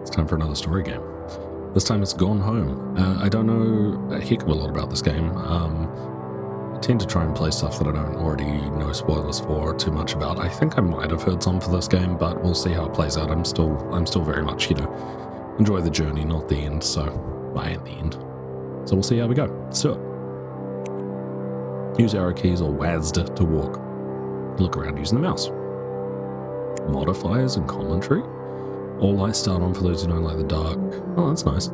It's time for another story game. This time it's Gone Home. I don't know a heck of a lot about this game. I tend to try and play stuff that I don't already know spoilers for too much about. I think I might have heard some for this game, but we'll see how it plays out. I'm still very much, enjoy the journey, not the end. So, I am the end. So we'll see how we go. Let's do it. Use arrow keys or WASD to walk. Look around using the mouse. Modifiers and commentary. All lights start on for those who don't like the dark. Oh, that's nice.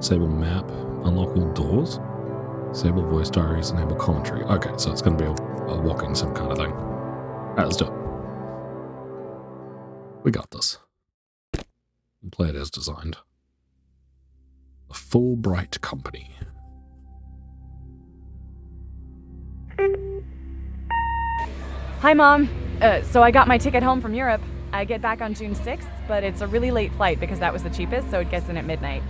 Disable map. Unlock all doors. Disable voice diaries. Enable commentary. Okay, so it's going to be a walking sim kind of thing. Alright, let's do it. We got this. Play it as designed. The Fulbright Company. Hi, Mom. So I got my ticket home from Europe. I get back on June 6th, but it's a really late flight because that was the cheapest, so it gets in at midnight.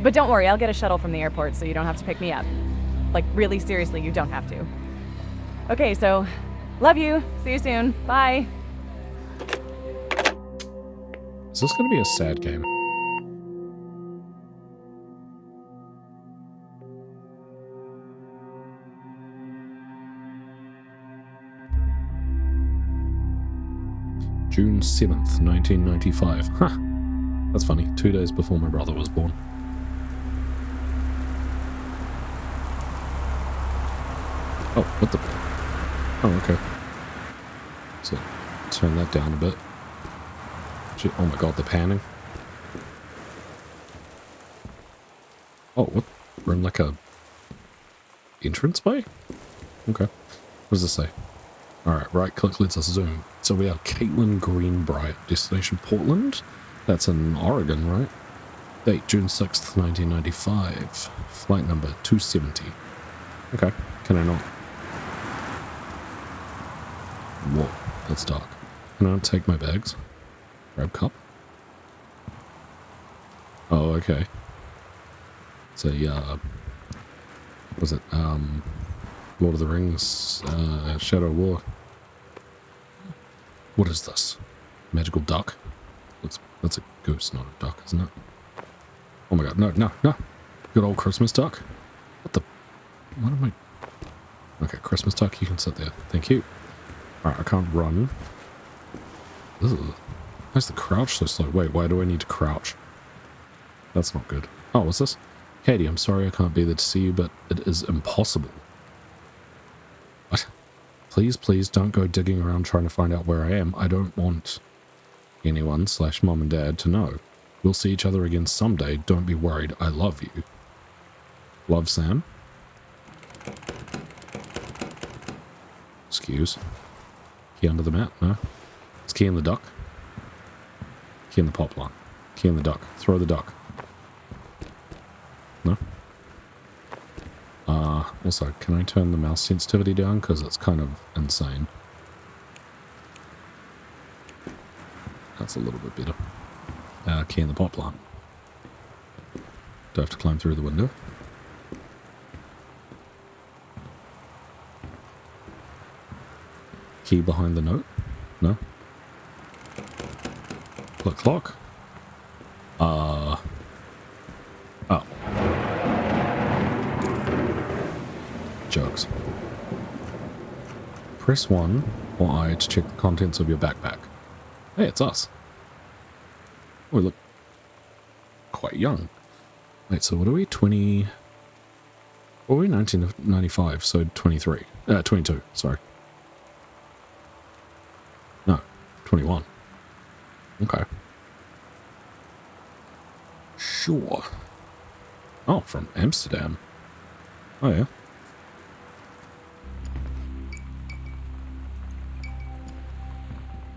But don't worry, I'll get a shuttle from the airport so you don't have to pick me up. Like, really seriously, you don't have to. Okay, so, love you. See you soon. Bye. Is this going to be a sad game? June 7th, 1995. Huh. That's funny. 2 days before my brother was born. Oh, what the... Oh, okay. So, turn that down a bit. Oh my god, the panning. Oh, what? We're in like a... entrance way? Okay. What does this say? Alright, right click lets us zoom. So we are Caitlin Greenbright, destination Portland. That's in Oregon, right? Date June 6th, 1995. Flight number 270. Okay, can I not? Whoa, that's dark. Can I not take my bags? Grab cup? Oh, okay. It's a, was it, Lord of the Rings, Shadow War. What is this? Magical duck? That's a goose, not a duck, isn't it? Oh my god, no. Good old Christmas duck. What am I... Okay, Christmas duck, you can sit there. Thank you. Alright, I can't run. Ugh. Why is the crouch so slow? Wait, why do I need to crouch? That's not good. Oh, what's this? Katie, I'm sorry I can't be there to see you, but it is impossible. What? Please don't go digging around trying to find out where I am. I don't want anyone / mom and dad to know. We'll see each other again someday. Don't be worried. I love you. Love, Sam. Excuse. Key under the mat? No. It's key in the duck. Key in the pot plant. Key in the duck. Throw the duck. No? Also, can I turn the mouse sensitivity down? Because it's kind of insane. That's a little bit better. Key in the pot plant. Do I have to climb through the window? Key behind the note? No? Click clock? Oh. Jokes. Press 1 or I to check the contents of your backpack. Hey, it's us. We look quite young. Wait, so what are we? 20... What were we? 1995, so 23. 22, sorry. No, 21. Okay. Sure. Oh, from Amsterdam. Oh, yeah.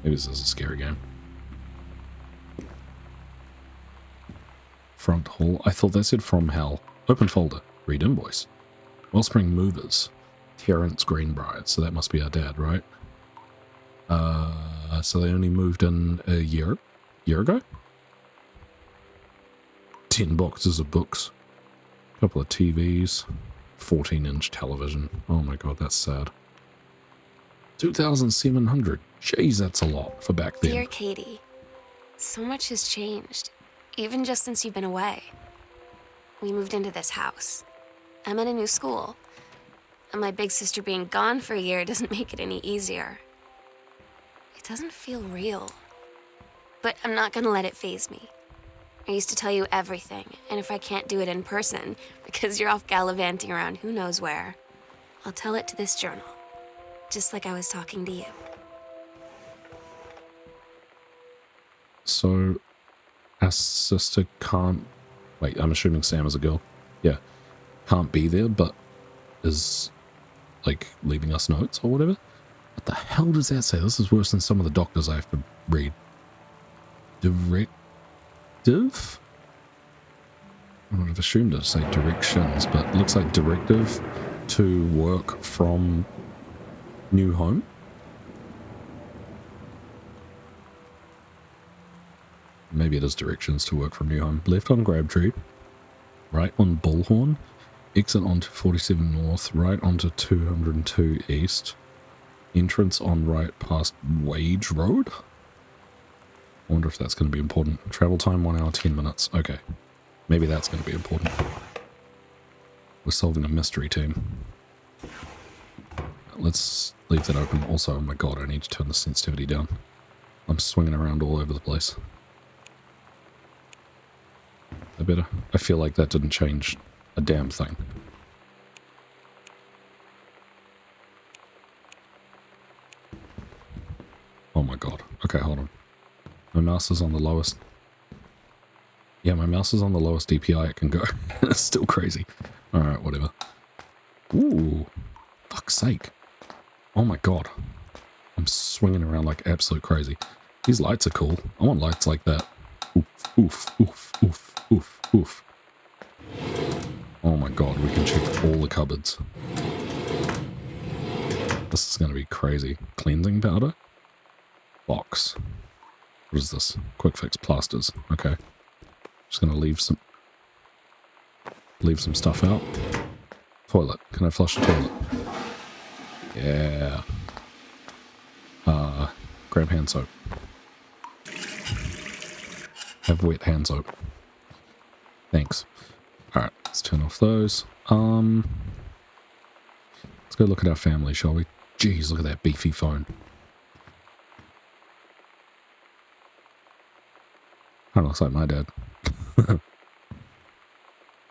Maybe this is a scary game. Front hall. I thought that said from hell. Open folder. Read invoice. Wellspring Movers. Terrence Greenbright. So that must be our dad, right? So they only moved in a year ago? 10 boxes of books. A couple of TVs. 14-inch television. Oh my god, that's sad. 2,700. Jeez, that's a lot for back then. Dear Katie, so much has changed. even just since you've been away. We moved into this house. I'm at a new school. And my big sister being gone for a year doesn't make it any easier. It doesn't feel real. But I'm not gonna let it faze me. I used to tell you everything, and if I can't do it in person, because you're off gallivanting around who knows where, I'll tell it to this journal. Just like I was talking to you. So, our sister can't... Wait, I'm assuming Sam is a girl. Yeah. Can't be there, but is, like, leaving us notes or whatever? What the hell does that say? This is worse than some of the doctors I have to read. Directive? I would have assumed to say directions, but it looks like directive to work from new home. Maybe it is directions to work from new home. Left on Crabtree, right on Bullhorn, exit onto 47 North, right onto 202 East, entrance on right past Wage Road. I wonder if that's going to be important. Travel time 1 hour 10 minutes. Okay, maybe that's going to be important. We're solving a mystery, team. Let's leave that open. Also, oh my god, I need to turn the sensitivity down. I'm swinging around all over the place. I better. I feel like that didn't change a damn thing. Oh my god. Okay, hold on. My mouse is on the lowest. Yeah, my mouse is on the lowest DPI it can go. It's still crazy. Alright, whatever. Ooh. Fuck's sake. Oh my god. I'm swinging around like absolute crazy. These lights are cool. I want lights like that. Oof, oof, oof, oof, oof, oof. Oh my god, we can check all the cupboards. This is going to be crazy. Cleansing powder? Box. What is this? Quick fix plasters. Okay. Just going to leave some stuff out. Toilet. Can I flush the toilet? Yeah. Grab hand soap. Have wet hand soap. Thanks. Alright, let's turn off those. Let's go look at our family, shall we? Jeez, look at that beefy phone. Kinda looks like my dad.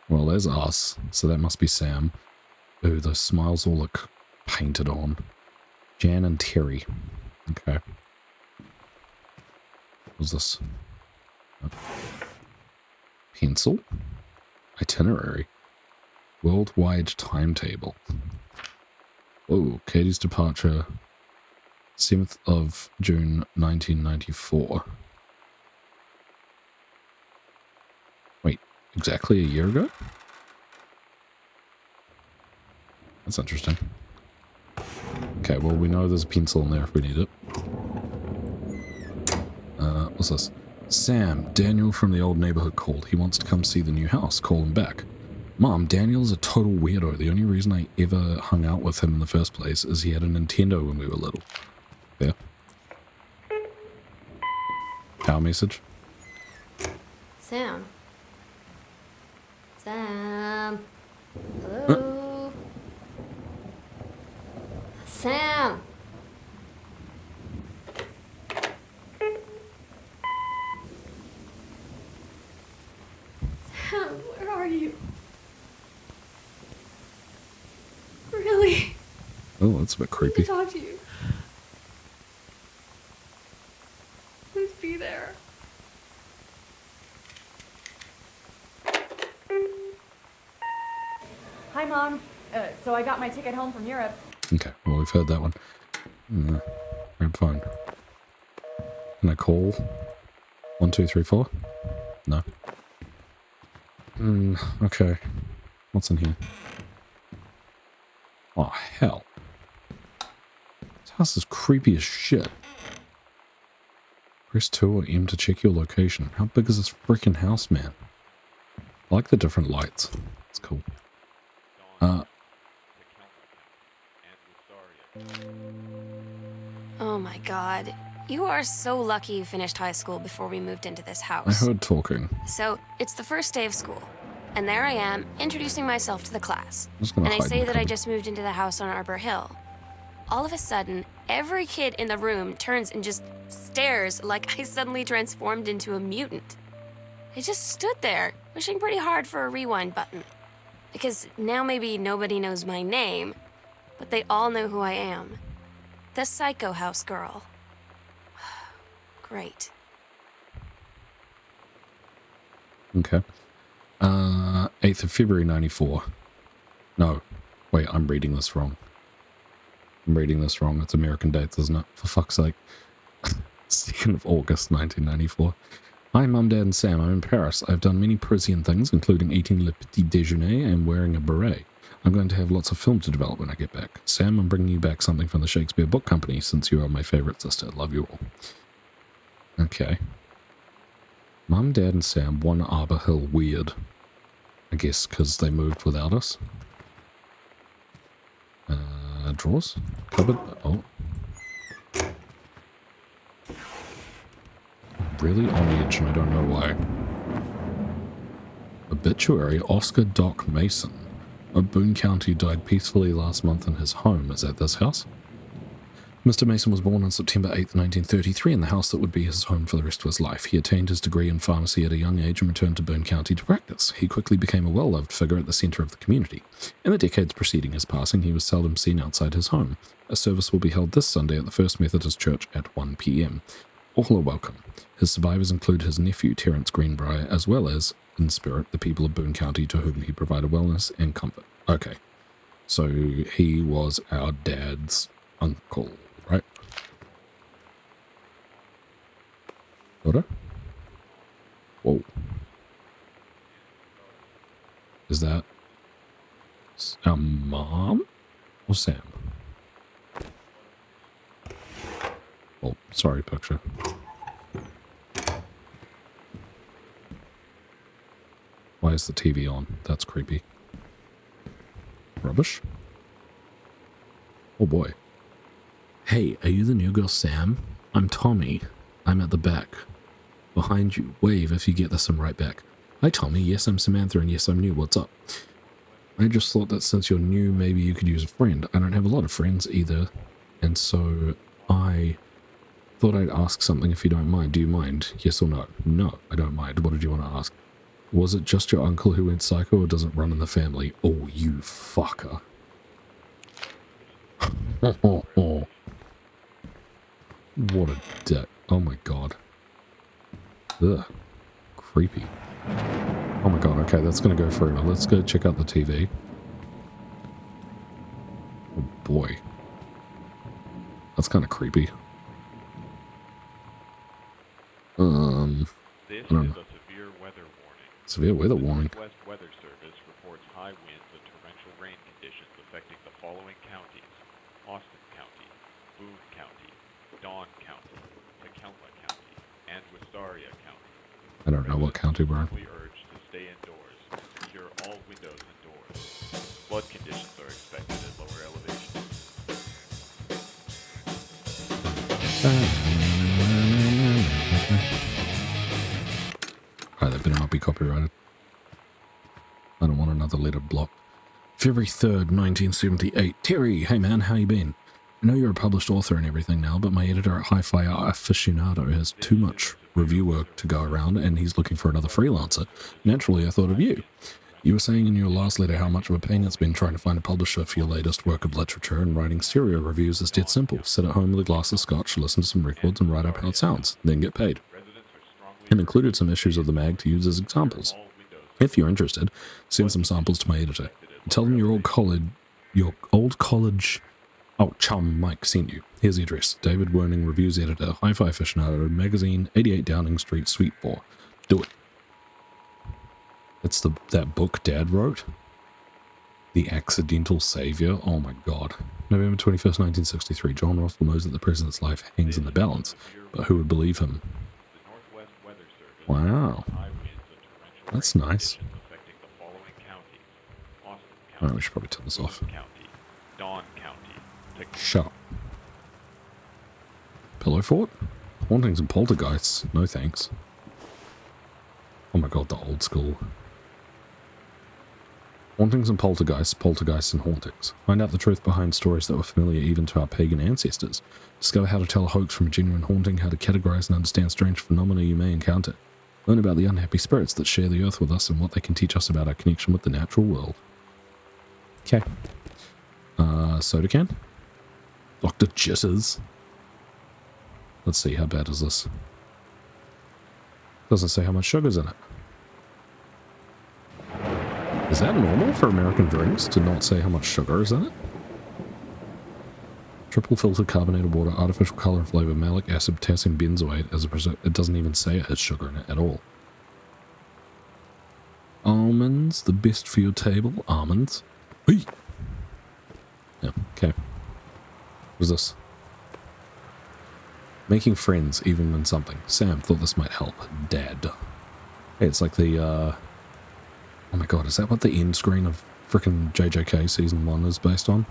Well, there's us. So that must be Sam. Ooh, those smiles all look painted on. Jan and Terry. Okay. What's this? Pencil? Itinerary. Worldwide timetable. Whoa, Katie's departure. 7th of June 1994. Wait, exactly a year ago? That's interesting. Okay, well, we know there's a pencil in there if we need it. What's this? Sam, Daniel from the old neighborhood called. He wants to come see the new house. Call him back. Mom, Daniel's a total weirdo. The only reason I ever hung out with him in the first place is he had a Nintendo when we were little. There. Power message. Sam. Sam. Hello. Sam. Sam, where are you? Really? Oh, that's a bit creepy. I talk to you. Please be there. Hi, Mom. So I got my ticket home from Europe. Okay, well, we've heard that one. Grab phone. Can I call? 1, 2, 3, 4? No. Okay. What's in here? Oh, hell. This house is creepy as shit. Press 2 or M to check your location. How big is this freaking house, man? I like the different lights. It's cool. Oh my god. You are so lucky you finished high school before we moved into this I house. heard talking. So, it's the first day of school. And there I am, introducing myself to the class. I'm just gonna And I hide in say the that I cupboard. just moved into the house on Arbor Hill. All of a sudden, every kid in the room turns and just stares like I suddenly transformed into a mutant. I just stood there, wishing pretty hard for a rewind button. Because now maybe nobody knows my name, but they all know who I am. The Psycho House girl. Great. Okay. 8th of February 94. No. Wait, I'm reading this wrong. It's American dates, isn't it? For fuck's sake. 2nd of August 1994. Hi, Mum, Dad, and Sam. I'm in Paris. I've done many Parisian things, including eating le petit déjeuner and wearing a beret. I'm going to have lots of film to develop when I get back. Sam, I'm bringing you back something from the Shakespeare Book Company, since you are my favorite sister. Love you all. Okay. Mum, Dad, and Sam, 1 Arbor Hill. Weird. I guess because they moved without us. Drawers? Cupboard? Oh. Really on edge, and I don't know why. Obituary, Oscar Doc Mason of Boone County died peacefully last month in his home. Is at this house? Mr. Mason was born on September 8th, 1933 in the house that would be his home for the rest of his life. He attained his degree in pharmacy at a young age and returned to Boone County to practice. He quickly became a well-loved figure at the center of the community. In the decades preceding his passing, he was seldom seen outside his home. A service will be held this Sunday at the First Methodist Church at 1 p.m. All are welcome. His survivors include his nephew, Terence Greenbrier, as well as, in spirit, the people of Boone County to whom he provided wellness and comfort. Okay. So he was our dad's uncle, right? Daughter? Whoa. Is that our mom or Sam? Oh, sorry, picture. Why is the TV on? That's creepy. Rubbish? Oh boy. Hey, are you the new girl Sam? I'm Tommy. I'm at the back. Behind you. Wave if you get this, I'm right back. Hi Tommy, yes I'm Samantha, and yes I'm new. What's up? I just thought that since you're new, maybe you could use a friend. I don't have a lot of friends either, and so I thought I'd ask something if you don't mind. Do you mind? Yes or no? No, I don't mind. What did you want to ask? Was it just your uncle who went psycho, or does it run in the family? Oh, you fucker. What a dick. Oh my god. Ugh. Creepy. Oh my god, okay, that's gonna go forever. Let's go check out the TV. Oh boy. That's kind of creepy. This I don't is know. a severe weather warning. Severe weather warning. The Northwest Weather Service reports high winds and torrential rain conditions affecting the following counties: Austin County, Boone County, Dawn County, Tacoma County, and Wistaria County. I don't know what county we're in. Strongly urged to stay indoors. Secure all windows and doors. Flood conditions are expected at lower elevations. Alright, that better not be copyrighted. I don't want another letter blocked. February 3rd, 1978. Terry, hey man, how you been? I know you're a published author and everything now, but my editor at Hi-Fi Aficionado has too much review work to go around and he's looking for another freelancer. Naturally, I thought of you. You were saying in your last letter how much of a pain it's been trying to find a publisher for your latest work of literature, and writing stereo reviews is dead simple. Sit at home with a glass of scotch, listen to some records, and write up how it sounds, then get paid. And included some issues of the mag to use as examples. If you're interested, send some samples to my editor. Tell them your old college chum Mike sent you. Here's the address. David Werning, Reviews Editor, Hi-Fi Aficionado, Magazine, 88 Downing Street, Suite 4. Do it. It's that book Dad wrote. The Accidental Savior. Oh my god. November 21st, 1963. John Russell knows that the president's life hangs in the balance, but who would believe him? The Northwest Weather Service Wow. high winds and torrential That's rain nice. conditions affecting the following counties: Austin County, Alright, we should probably turn this off. Boone County, Dawn County, Shut up. Pillow fort? Hauntings and poltergeists. No thanks. Oh my god, the old school. Hauntings and poltergeists, poltergeists and hauntings. Find out the truth behind stories that were familiar even to our pagan ancestors. Discover how to tell a hoax from a genuine haunting, how to categorize and understand strange phenomena you may encounter. Learn about the unhappy spirits that share the earth with us and what they can teach us about our connection with the natural world. Okay. Soda can? Dr. Jitters. Let's see, how bad is this? Doesn't say how much sugar's in it. Is that normal for American drinks to not say how much sugar is in it? Triple filtered carbonated water, artificial color and flavor, malic acid, potassium benzoate as a preservative. It doesn't even say it has sugar in it at all. Almonds, the best for your table. Almonds. Hey. Yeah, okay. What's this? Making friends even when something. Sam thought this might help. Dad. Hey, it's like the, oh my god, is that what the end screen of frickin' JJK Season 1 is based on?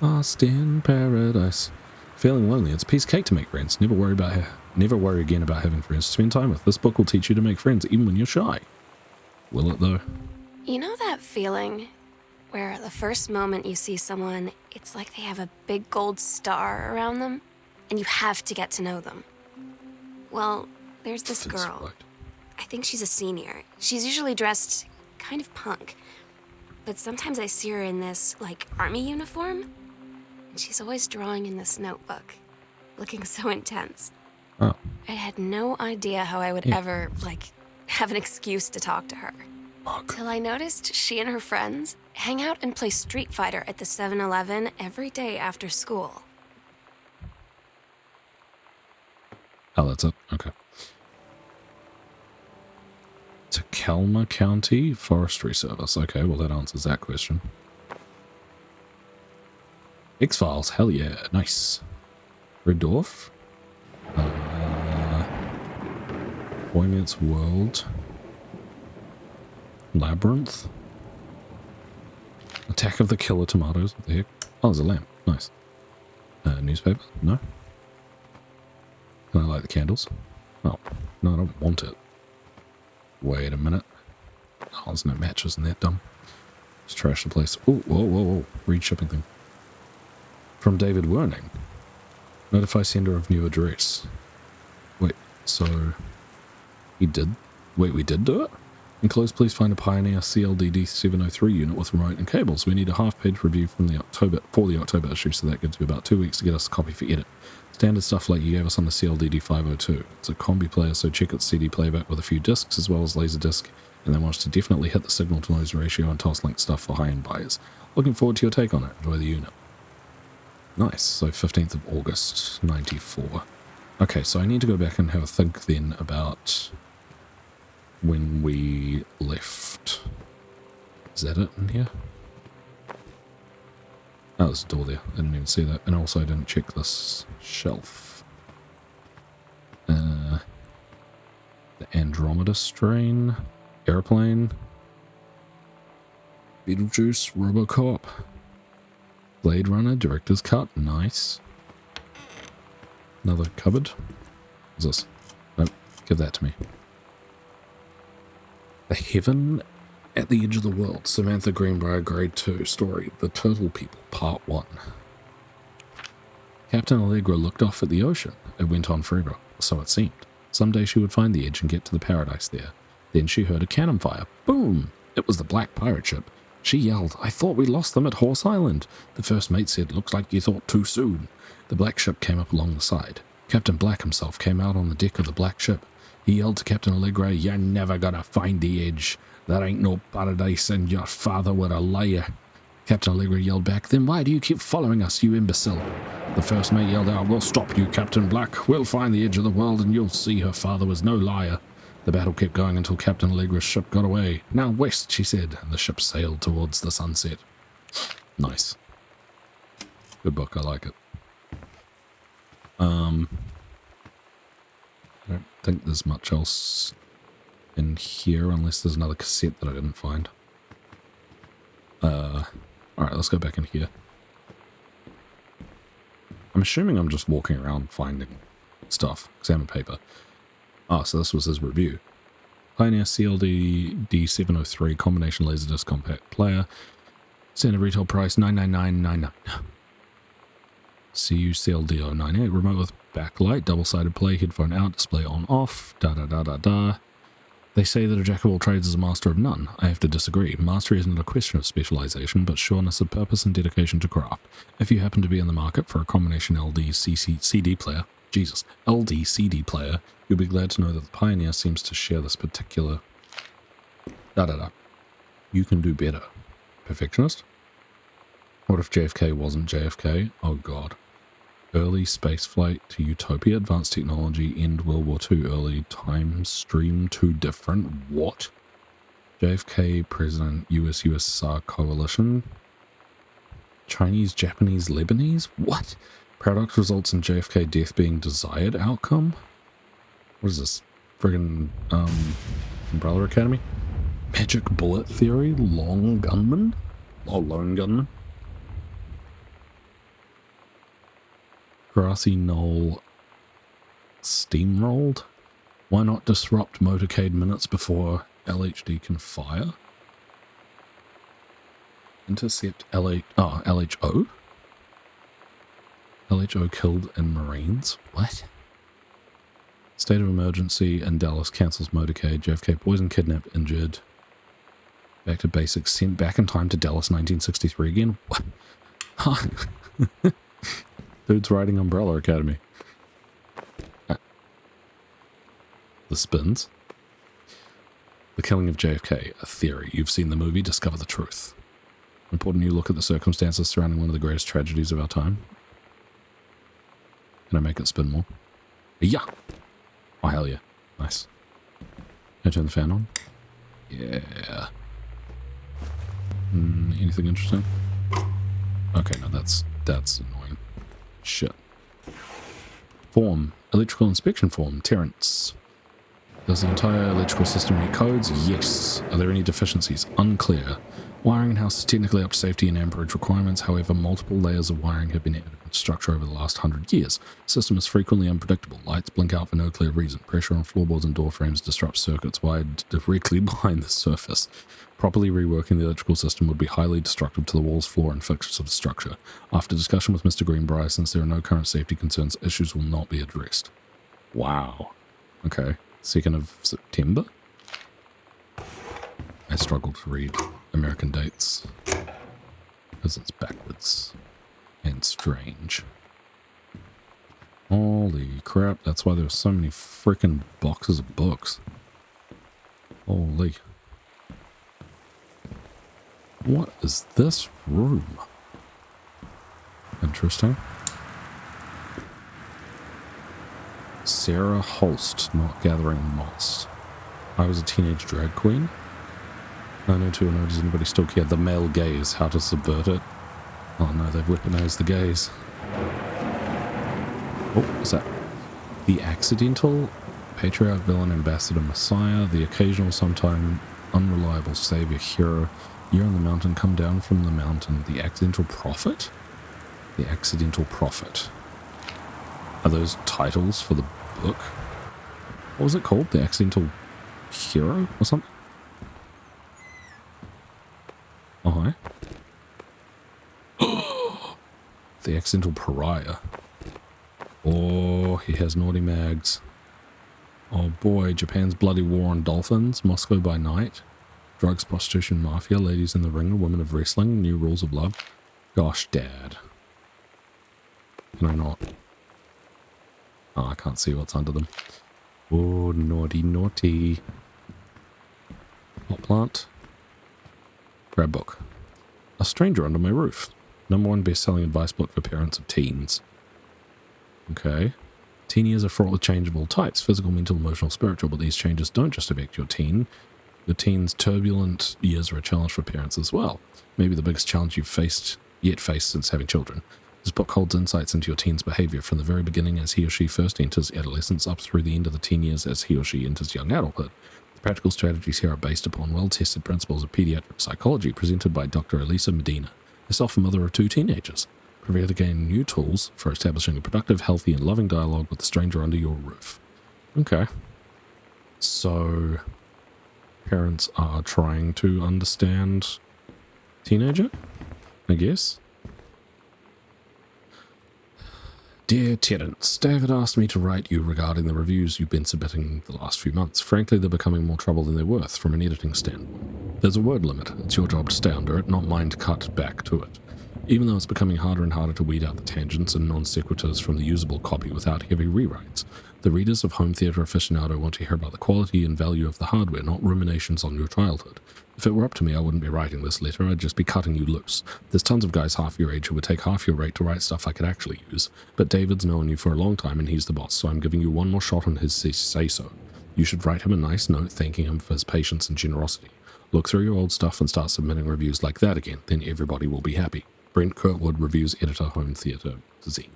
Austin Paradise. Feeling lonely, it's a piece of cake to make friends. Never worry again about having friends to spend time with. This book will teach you to make friends even when you're shy. Will it though? You know that feeling where the first moment you see someone, it's like they have a big gold star around them, and you have to get to know them? Well, there's this girl. I think she's a senior. She's usually dressed kind of punk, but sometimes I see her in this, like, army uniform, and she's always drawing in this notebook, looking so intense. Oh. I had no idea how I would ever, like, have an excuse to talk to her. Till I noticed she and her friends hang out and play Street Fighter at the 7-Eleven every day after school. Oh, that's it? Okay. Tacoma County Forestry Service. Okay, well that answers that question. X-Files, hell yeah, nice. Red Dwarf. Boy Meets World. Labyrinth. Attack of the Killer Tomatoes. What the heck? Oh, there's a lamp. Nice. Newspaper? No. Can I light the candles? Oh, no, I don't want it. Wait a minute. Oh, there's no matches in that, dumb. Just trash the place. Oh, whoa, whoa, whoa. Read shipping thing. From David Werning. Notify sender of new address. Wait, so... he did? Wait, we did do it? Enclosed, please find a Pioneer CLDD 703 unit with remote and cables. We need a half-page review from the October issue, so that gives you about 2 weeks to get us a copy for edit. Standard stuff like you gave us on the CLDD 502. It's a combi player, so check its CD playback with a few discs as well as Laserdisc, and then wants to definitely hit the signal-to-noise ratio and toss-link stuff for high-end buyers. Looking forward to your take on it. Enjoy the unit. Nice. So 15th of August, 94. Okay, so I need to go back and have a think then about when we left. Is that it in here? Oh, there's a door there. I didn't even see that. And also I didn't check this shelf. The Andromeda strain. Airplane. Beetlejuice. Robocop. Blade Runner. Director's Cut. Nice. Another cupboard. What's this? Nope. Give that to me. The Heaven at the Edge of the World. Samantha Greenbrier, Grade 2. Story. The Turtle People, Part 1. Captain Allegra looked off at the ocean. It went on forever, so it seemed. Someday she would find the edge and get to the paradise there. Then she heard a cannon fire. Boom! It was the black pirate ship. She yelled, "I thought we lost them at Horse Island." The first mate said, "Looks like you thought too soon." The black ship came up along the side. Captain Black himself came out on the deck of the black ship. He yelled to Captain Allegra, "You're never gonna find the edge. There ain't no paradise and your father were a liar." Captain Allegra yelled back, "Then why do you keep following us, you imbecile?" The first mate yelled out, "We'll stop you, Captain Black. We'll find the edge of the world and you'll see her father was no liar." The battle kept going until Captain Allegra's ship got away. "Now west," she said, and the ship sailed towards the sunset. Nice. Good book, I like it. I don't think there's much else in here unless there's another cassette that I didn't find. Alright, let's go back in here. I'm assuming I'm just walking around finding stuff. Examine paper. Ah, so this was his review. Pioneer CLD D703 combination laserdisc compact player. Standard retail price $999.99. CU CLD098 remote with backlight, double-sided play, headphone out, display on off, da-da-da-da-da. They say that a jack of all trades is a master of none. I have to disagree. Mastery isn't a question of specialization, but sureness of purpose and dedication to craft. If you happen to be in the market for a combination CD player, LD CD player, you'll be glad to know that the Pioneer seems to share this particular da-da-da. You can do better. Perfectionist? What if JFK wasn't JFK? Oh god. Early spaceflight to utopia, advanced technology, end World War II, early time stream, too different. What? JFK president, US-USSR coalition. Chinese, Japanese, Lebanese? What? Paradox results in JFK death being desired outcome? What is this? Friggin' Umbrella Academy? Magic bullet theory? Long gunman? Oh, lone gunman? Grassy knoll steamrolled? Why not disrupt motorcade minutes before LHD can fire? Intercept LHO? LHO killed in Marines? What? State of emergency in Dallas cancels motorcade. JFK poisoned, kidnapped, injured. Back to basics. Sent back in time to Dallas 1963 again? What? Huh. Dude's writing Umbrella Academy. The spins. The killing of JFK, a theory. You've seen the movie, discover the truth. Important you look at the circumstances surrounding one of the greatest tragedies of our time. Can I make it spin more? Yeah! Oh, hell yeah. Nice. Can I turn the fan on? Yeah. Anything interesting? Okay, no, that's annoying. Shit. Form. Electrical inspection form. Terrence. Does the entire electrical system meet codes? Yes. Are there any deficiencies? Unclear. Wiring in house is technically up to safety and amperage requirements, however, multiple layers of wiring have been added to structure over the last 100 years. The system is frequently unpredictable. Lights blink out for no clear reason. Pressure on floorboards and door frames disrupts circuits wired directly behind the surface. Properly reworking the electrical system would be highly destructive to the walls, floor, and fixtures of the structure. After discussion with Mr. Greenbrier, since there are no current safety concerns, issues will not be addressed. Wow. Okay. 2nd of September? I struggle to read American dates because it's backwards and strange. Holy crap, that's why there's so many freaking boxes of books. Holy. What is this room? Interesting. Sarah Holst, not gathering moss. I was a teenage drag queen. 90210, does anybody still care? The male gaze, how to subvert it. Oh no, they've weaponized the gaze. Oh, what's that? The accidental patriarch, villain, ambassador, messiah, the occasional, sometime unreliable savior, hero. You're on the mountain, come down from the mountain. The accidental prophet? The accidental prophet. Are those titles for the book? What was it called? The accidental hero or something? Oh, hi. The accidental pariah. Oh, he has naughty mags. Oh boy, Japan's bloody war on dolphins. Moscow by night. Drugs, prostitution, mafia. Ladies in the ring. Women of wrestling. New rules of love. Gosh, Dad. Can I not? Oh, I can't see what's under them. Oh, naughty, naughty. Hot plant. Grab book. A stranger under my roof. #1 best-selling advice book for parents of teens. Okay. Teen years are fraught with change of all types. Physical, mental, emotional, spiritual. But these changes don't just affect your teen. Your teen's turbulent years are a challenge for parents as well. Maybe the biggest challenge you've yet faced since having children. This book holds insights into your teen's behavior from the very beginning as he or she first enters adolescence up through the end of the teen years as he or she enters young adulthood. The practical strategies here are based upon well-tested principles of pediatric psychology presented by Dr. Elisa Medina, herself a mother of 2 teenagers. Prepare to gain new tools for establishing a productive, healthy, and loving dialogue with the stranger under your roof. Okay. So, parents are trying to understand teenager, I guess. Dear Terence, David asked me to write you regarding the reviews you've been submitting the last few months. Frankly, they're becoming more trouble than they're worth from an editing standpoint. There's a word limit. It's your job to stay under it, not mine to cut back to it. Even though it's becoming harder and harder to weed out the tangents and non sequiturs from the usable copy without heavy rewrites, the readers of Home Theatre Aficionado want to hear about the quality and value of the hardware, not ruminations on your childhood. If it were up to me, I wouldn't be writing this letter, I'd just be cutting you loose. There's tons of guys half your age who would take half your rate to write stuff I could actually use, but David's known you for a long time and he's the boss, so I'm giving you one more shot on his say-so. You should write him a nice note thanking him for his patience and generosity. Look through your old stuff and start submitting reviews like that again, then everybody will be happy. Brent Kurtwood, Reviews Editor, Home Theatre Zine.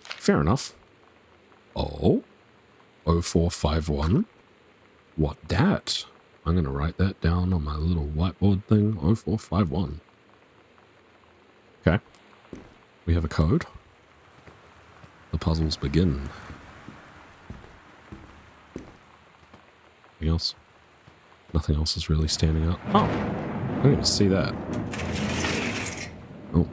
Fair enough. Oh, 0451. What dat? I'm going to write that down on my little whiteboard thing. 0451. Okay. We have a code. The puzzles begin. Anything else? Nothing else is really standing out. Oh, I didn't even see that. Oh.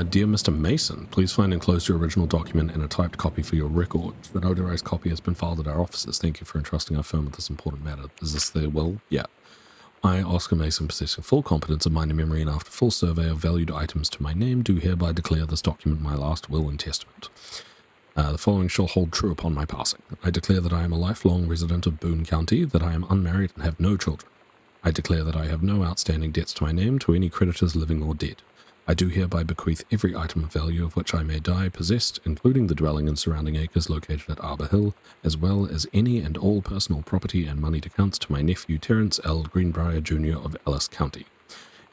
Dear Mr. Mason, please find enclosed your original document and a typed copy for your records. The notarized copy has been filed at our offices. Thank you for entrusting our firm with this important matter. Is this the will? Yeah. I, Oscar Mason, possessing full competence of mind and memory and after full survey of valued items to my name, do hereby declare this document my last will and testament. The following shall hold true upon my passing. I declare that I am a lifelong resident of Boone County, that I am unmarried and have no children. I declare that I have no outstanding debts to my name to any creditors living or dead. I do hereby bequeath every item of value of which I may die possessed, including the dwelling and surrounding acres located at Arbor Hill, as well as any and all personal property and moneyed accounts to my nephew Terence L. Greenbrier Jr. of Ellis County.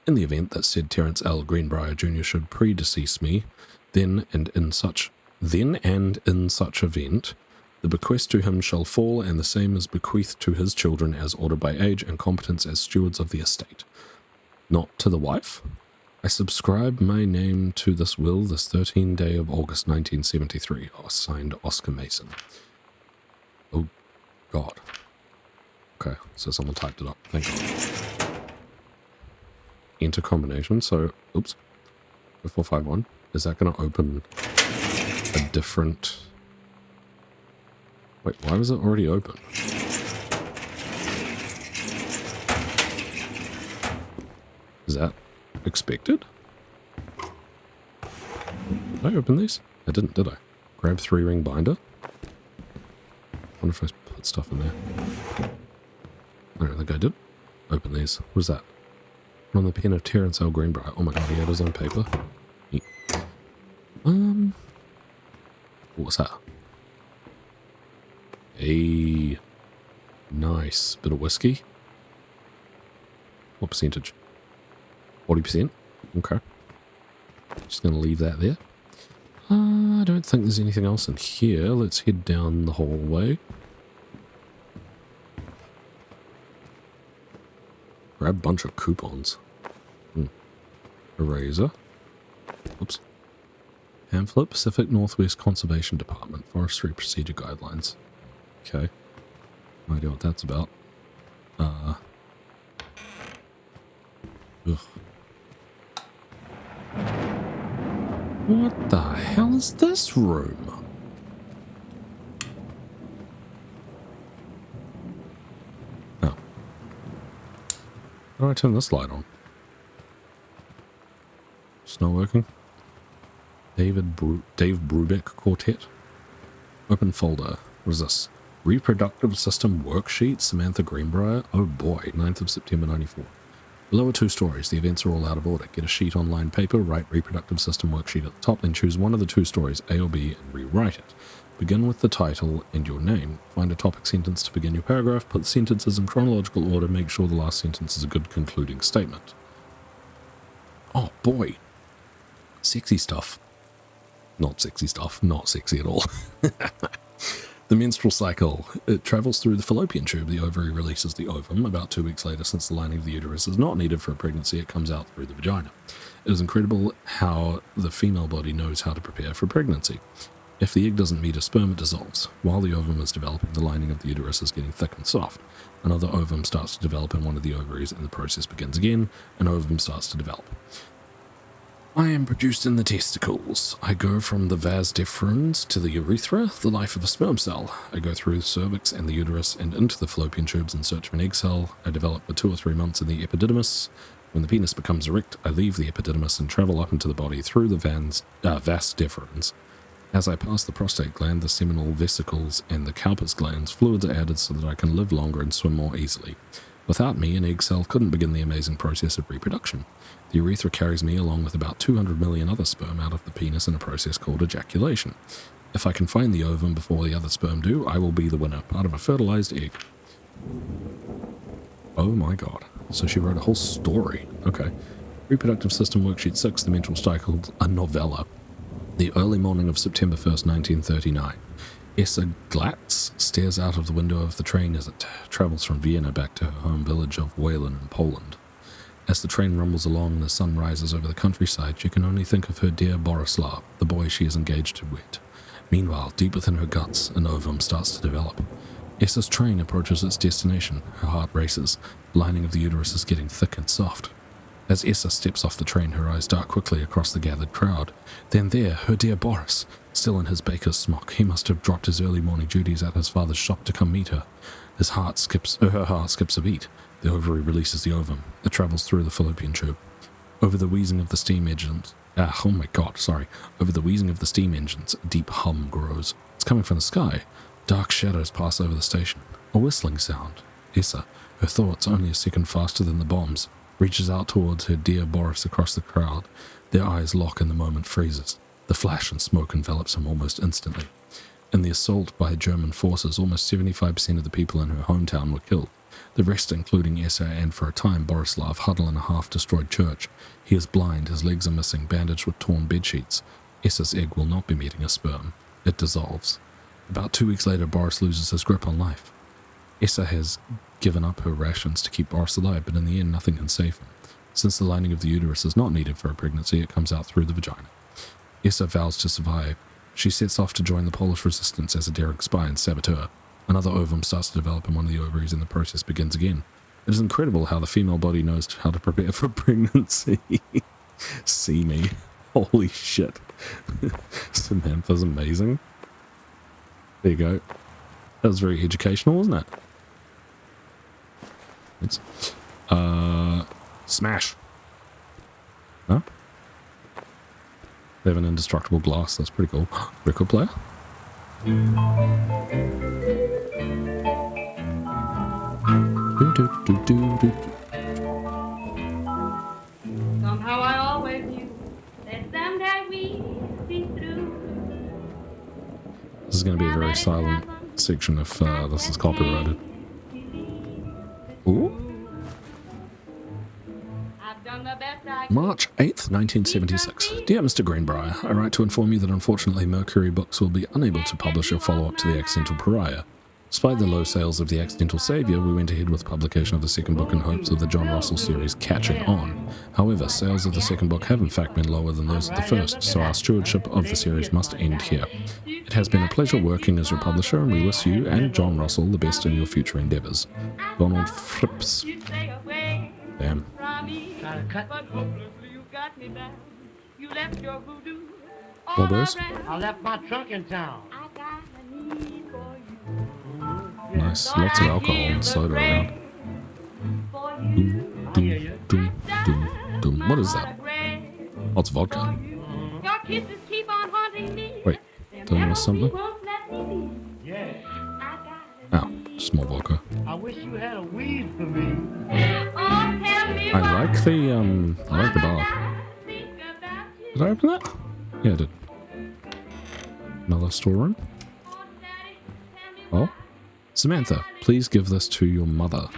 In the event that said Terence L. Greenbrier Jr. should predecease me, then and in such event, the bequest to him shall fall, and the same is bequeathed to his children as ordered by age and competence as stewards of the estate. Not to the wife? I subscribe my name to this will this 13th day of August 1973. Signed, Oscar Mason. Oh, God. Okay, so someone typed it up. Thank God. Enter combination, so, oops. 451. Is that going to open a different... Wait, why was it already open? Is that expected? Did I open these? I didn't, did I? Grab 3-ring binder? Wonder if I put stuff in there. I don't think I did. Open these. What is that? On the pen of Terence L. Greenbrier. Oh my god, he had his own paper. Neat. What was that? A nice bit of whiskey. What percentage? 40%? Okay. Just going to leave that there. I don't think there's anything else in here. Let's head down the hallway. Grab a bunch of coupons. Eraser. Oops. Pamphlet, Pacific Northwest Conservation Department, Forestry Procedure Guidelines. Okay. No idea what that's about. Ugh. What the hell is this room? Oh. How do I turn this light on? It's not working. Dave Brubeck Quartet. Open folder. What is this? Reproductive System Worksheet, Samantha Greenbrier. Oh boy, 9th of September 94. Lower 2 stories. The events are all out of order. Get a sheet on lined paper, write Reproductive System Worksheet at the top, then choose one of the 2 stories, A or B, and rewrite it. Begin with the title and your name. Find a topic sentence to begin your paragraph. Put the sentences in chronological order. Make sure the last sentence is a good concluding statement. Oh boy. Sexy stuff. Not sexy stuff. Not sexy at all. The menstrual cycle. It travels through the fallopian tube. The ovary releases the ovum. About 2 weeks later, since the lining of the uterus is not needed for a pregnancy, it comes out through the vagina. It is incredible how the female body knows how to prepare for pregnancy. If the egg doesn't meet a sperm, it dissolves. While the ovum is developing, the lining of the uterus is getting thick and soft. Another ovum starts to develop in one of the ovaries, and the process begins again. An ovum starts to develop. I am produced in the testicles. I go from the vas deferens to the urethra, the life of a sperm cell. I go through the cervix and the uterus and into the fallopian tubes in search of an egg cell. I develop for 2 or 3 months in the epididymis. When the penis becomes erect, I leave the epididymis and travel up into the body through the vas deferens. As I pass the prostate gland, the seminal vesicles, and the Cowper's glands, fluids are added so that I can live longer and swim more easily. Without me, an egg cell couldn't begin the amazing process of reproduction. The urethra carries me along with about 200 million other sperm out of the penis in a process called ejaculation. If I can find the ovum before the other sperm do, I will be the winner, part of a fertilized egg. Oh my god. So she wrote a whole story. Okay. Reproductive System Worksheet 6, The Menstrual Cycle, a novella. The early morning of September 1st, 1939. Essa Glatz stares out of the window of the train as it travels from Vienna back to her home village of Wayland in Poland. As the train rumbles along and the sun rises over the countryside, she can only think of her dear Borislav, the boy she is engaged to wed. Meanwhile, deep within her guts, an ovum starts to develop. Essa's train approaches its destination. Her heart races. The lining of the uterus is getting thick and soft. As Essa steps off the train, her eyes dart quickly across the gathered crowd. Then there, her dear Boris, still in his baker's smock. He must have dropped his early morning duties at his father's shop to come meet her. Her heart skips a beat. The ovary releases the ovum. It travels through the fallopian tube. Over the wheezing of the steam engines, Over the wheezing of the steam engines, a deep hum grows. It's coming from the sky. Dark shadows pass over the station. A whistling sound. Essa, her thoughts only a second faster than the bombs, reaches out towards her dear Boris across the crowd. Their eyes lock and the moment freezes. The flash and smoke envelops him almost instantly. In the assault by German forces, almost 75% of the people in her hometown were killed. The rest, including Essa and, for a time, Borislav, huddle in a half-destroyed church. He is blind, his legs are missing, bandaged with torn bedsheets. Essa's egg will not be meeting a sperm. It dissolves. About 2 weeks later, Boris loses his grip on life. Essa has given up her rations to keep Boris alive, but in the end, nothing can save him. Since the lining of the uterus is not needed for a pregnancy, it comes out through the vagina. Essa vows to survive. She sets off to join the Polish resistance as a daring spy and saboteur. Another ovum starts to develop in one of the ovaries and the process begins again. It is incredible how the female body knows how to prepare for pregnancy. See me. Holy shit. Samantha's amazing. There you go. That was very educational, wasn't it? It's, smash. No? They have an indestructible glass. That's pretty cool. Record player? Somehow I always knew that someday we'd be through. This is going to be a very silent section if this is copyrighted. Ooh. March 8th, 1976. Dear Mr. Greenbrier, I write to inform you that unfortunately Mercury Books will be unable to publish a follow-up to The Accidental Pariah. Despite the low sales of The Accidental Savior, we went ahead with publication of the second book in hopes of the John Russell series catching on. However, sales of the second book have in fact been lower than those of the first, so our stewardship of the series must end here. It has been a pleasure working as your publisher, and we wish you and John Russell the best in your future endeavors. Donald Frips. Damn. More booze? I left my trunk in town. Nice. Lots of alcohol and soda around. Doom, doom, doom, doom, doom. What is that? Lots of vodka. Wait, did I miss something? Yeah. Oh, just more vodka. I wish you had a weed for me. I like the bar. Did I open that? Yeah, I did. Another storeroom. Oh. Samantha, please give this to your mother.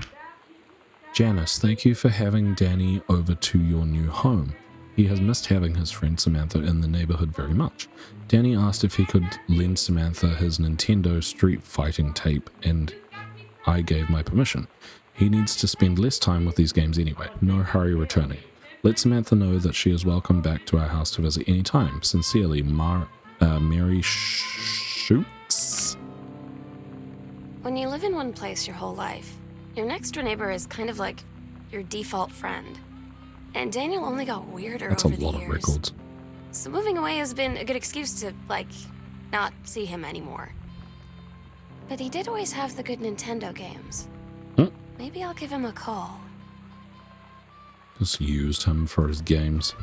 Janice, thank you for having Danny over to your new home. He has missed having his friend Samantha in the neighborhood very much. Danny asked if he could lend Samantha his Nintendo Street Fighting tape, and I gave my permission. He needs to spend less time with these games anyway. No hurry returning. Let Samantha know that she is welcome back to our house to visit any time. Sincerely, Mary Shoots. When you live in one place your whole life, your next door neighbor is kind of like your default friend. And Daniel only got weirder That's a over the lot years. of records. So moving away has been a good excuse to, like, not see him anymore. But he did always have the good Nintendo games. Maybe I'll give him a call. Just used him for his games.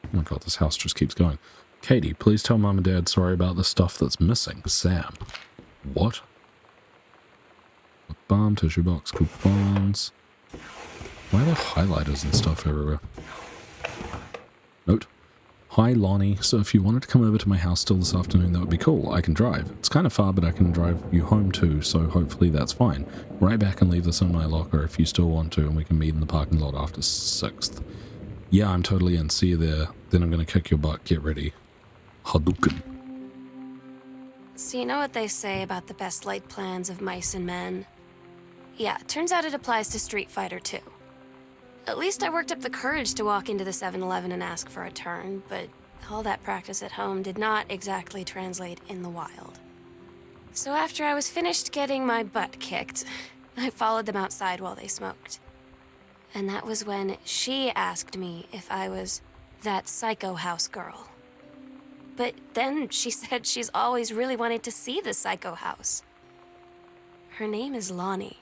Oh my god, this house just keeps going. Katie, please tell Mom and Dad sorry about the stuff that's missing. Sam. What? Lip balm, tissue box, coupons. Why are there highlighters and stuff everywhere? Note. Hi Lonnie, so if you wanted to come over to my house still this afternoon, that would be cool. I can drive. It's kind of far, but I can drive you home too, so hopefully that's fine. Right back and leave this in my locker if you still want to, and we can meet in the parking lot after 6th. Yeah, I'm totally in. See you there. Then I'm going to kick your butt. Get ready. Hadouken. So you know what they say about the best laid plans of mice and men? Yeah, turns out it applies to Street Fighter too. At least I worked up the courage to walk into the 7-Eleven and ask for a turn, but all that practice at home did not exactly translate in the wild. So after I was finished getting my butt kicked, I followed them outside while they smoked. And that was when she asked me if I was that psycho house girl. But then she said she's always really wanted to see the psycho house. Her name is Lonnie.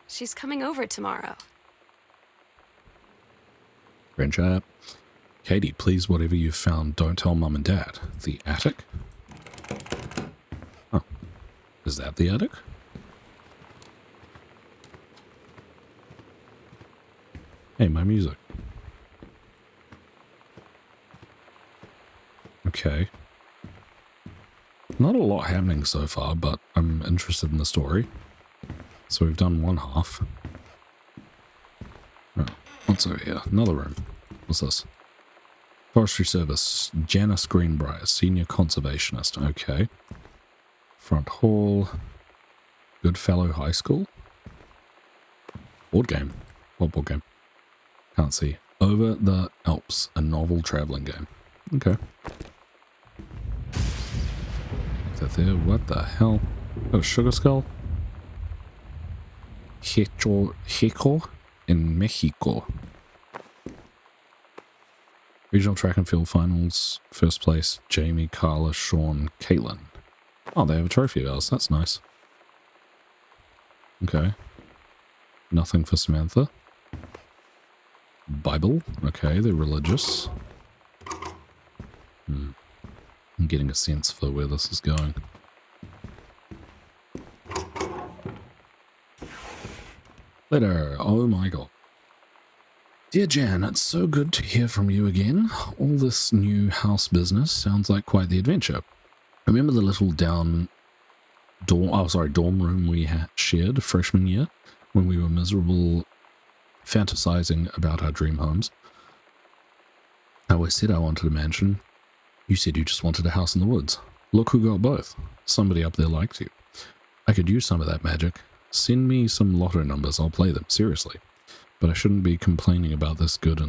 She's coming over tomorrow. Friendship. Katie, please, whatever you've found, don't tell Mum and Dad. The attic? Oh. Is that the attic? Hey, my music. Okay. Not a lot happening so far, but I'm interested in the story. So we've done one half. Oh, what's over here? Another room. What's this? Forestry Service. Janice Greenbrier, Senior Conservationist. Okay. Front Hall. Goodfellow High School. Board game. What board game? Can't see. Over the Alps, a novel traveling game. Okay. Is that there? What the hell? Oh, Sugar Skull? Heco in Mexico. Regional track and field finals. First place, Jamie, Carla, Sean, Caitlin. Oh, they have a trophy of ours. That's nice. Okay. Nothing for Samantha. Bible. Okay, they're religious. I'm getting a sense for where this is going. Later. Oh my god. Dear Jan, it's so good to hear from you again. All this new house business sounds like quite the adventure. Remember the little dorm room we shared freshman year when we were miserable fantasizing about our dream homes? I always said I wanted a mansion. You said you just wanted a house in the woods. Look who got both. Somebody up there liked you. I could use some of that magic. Send me some lotto numbers, I'll play them, seriously. But I shouldn't be complaining about this good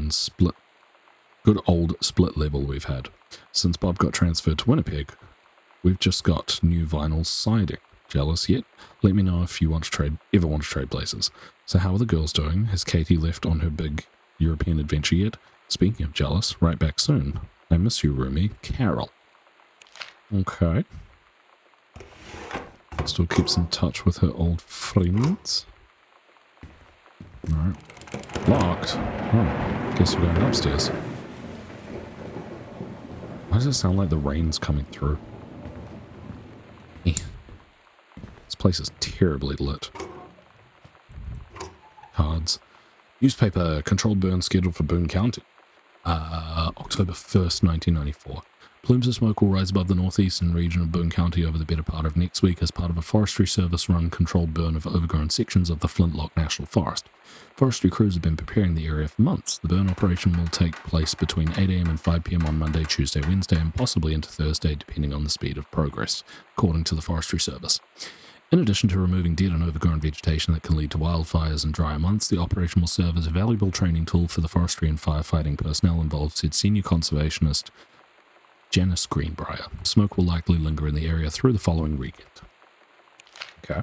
old split level we've had. Since Bob got transferred to Winnipeg, we've just got new vinyl siding. Jealous yet? Let me know if you ever want to trade places. So how are the girls doing? Has Katie left on her big European adventure yet? Speaking of jealous, right back soon. I miss you, roomie. Carol. Okay. Still keeps in touch with her old friends. Alright. Locked. Oh, guess we're going upstairs. Why does it sound like the rain's coming through? This place is terribly lit. Cards. Newspaper. Controlled burn scheduled for Boone County. October 1st, 1994. Plumes of smoke will rise above the northeastern region of Boone County over the better part of next week as part of a Forestry Service-run controlled burn of overgrown sections of the Flintlock National Forest. Forestry crews have been preparing the area for months. The burn operation will take place between 8 a.m. and 5 p.m. on Monday, Tuesday, Wednesday, and possibly into Thursday, depending on the speed of progress, according to the Forestry Service. In addition to removing dead and overgrown vegetation that can lead to wildfires in drier months, the operation will serve as a valuable training tool for the forestry and firefighting personnel involved, said senior conservationist Janice Greenbrier. Smoke will likely linger in the area through the following weekend. Okay.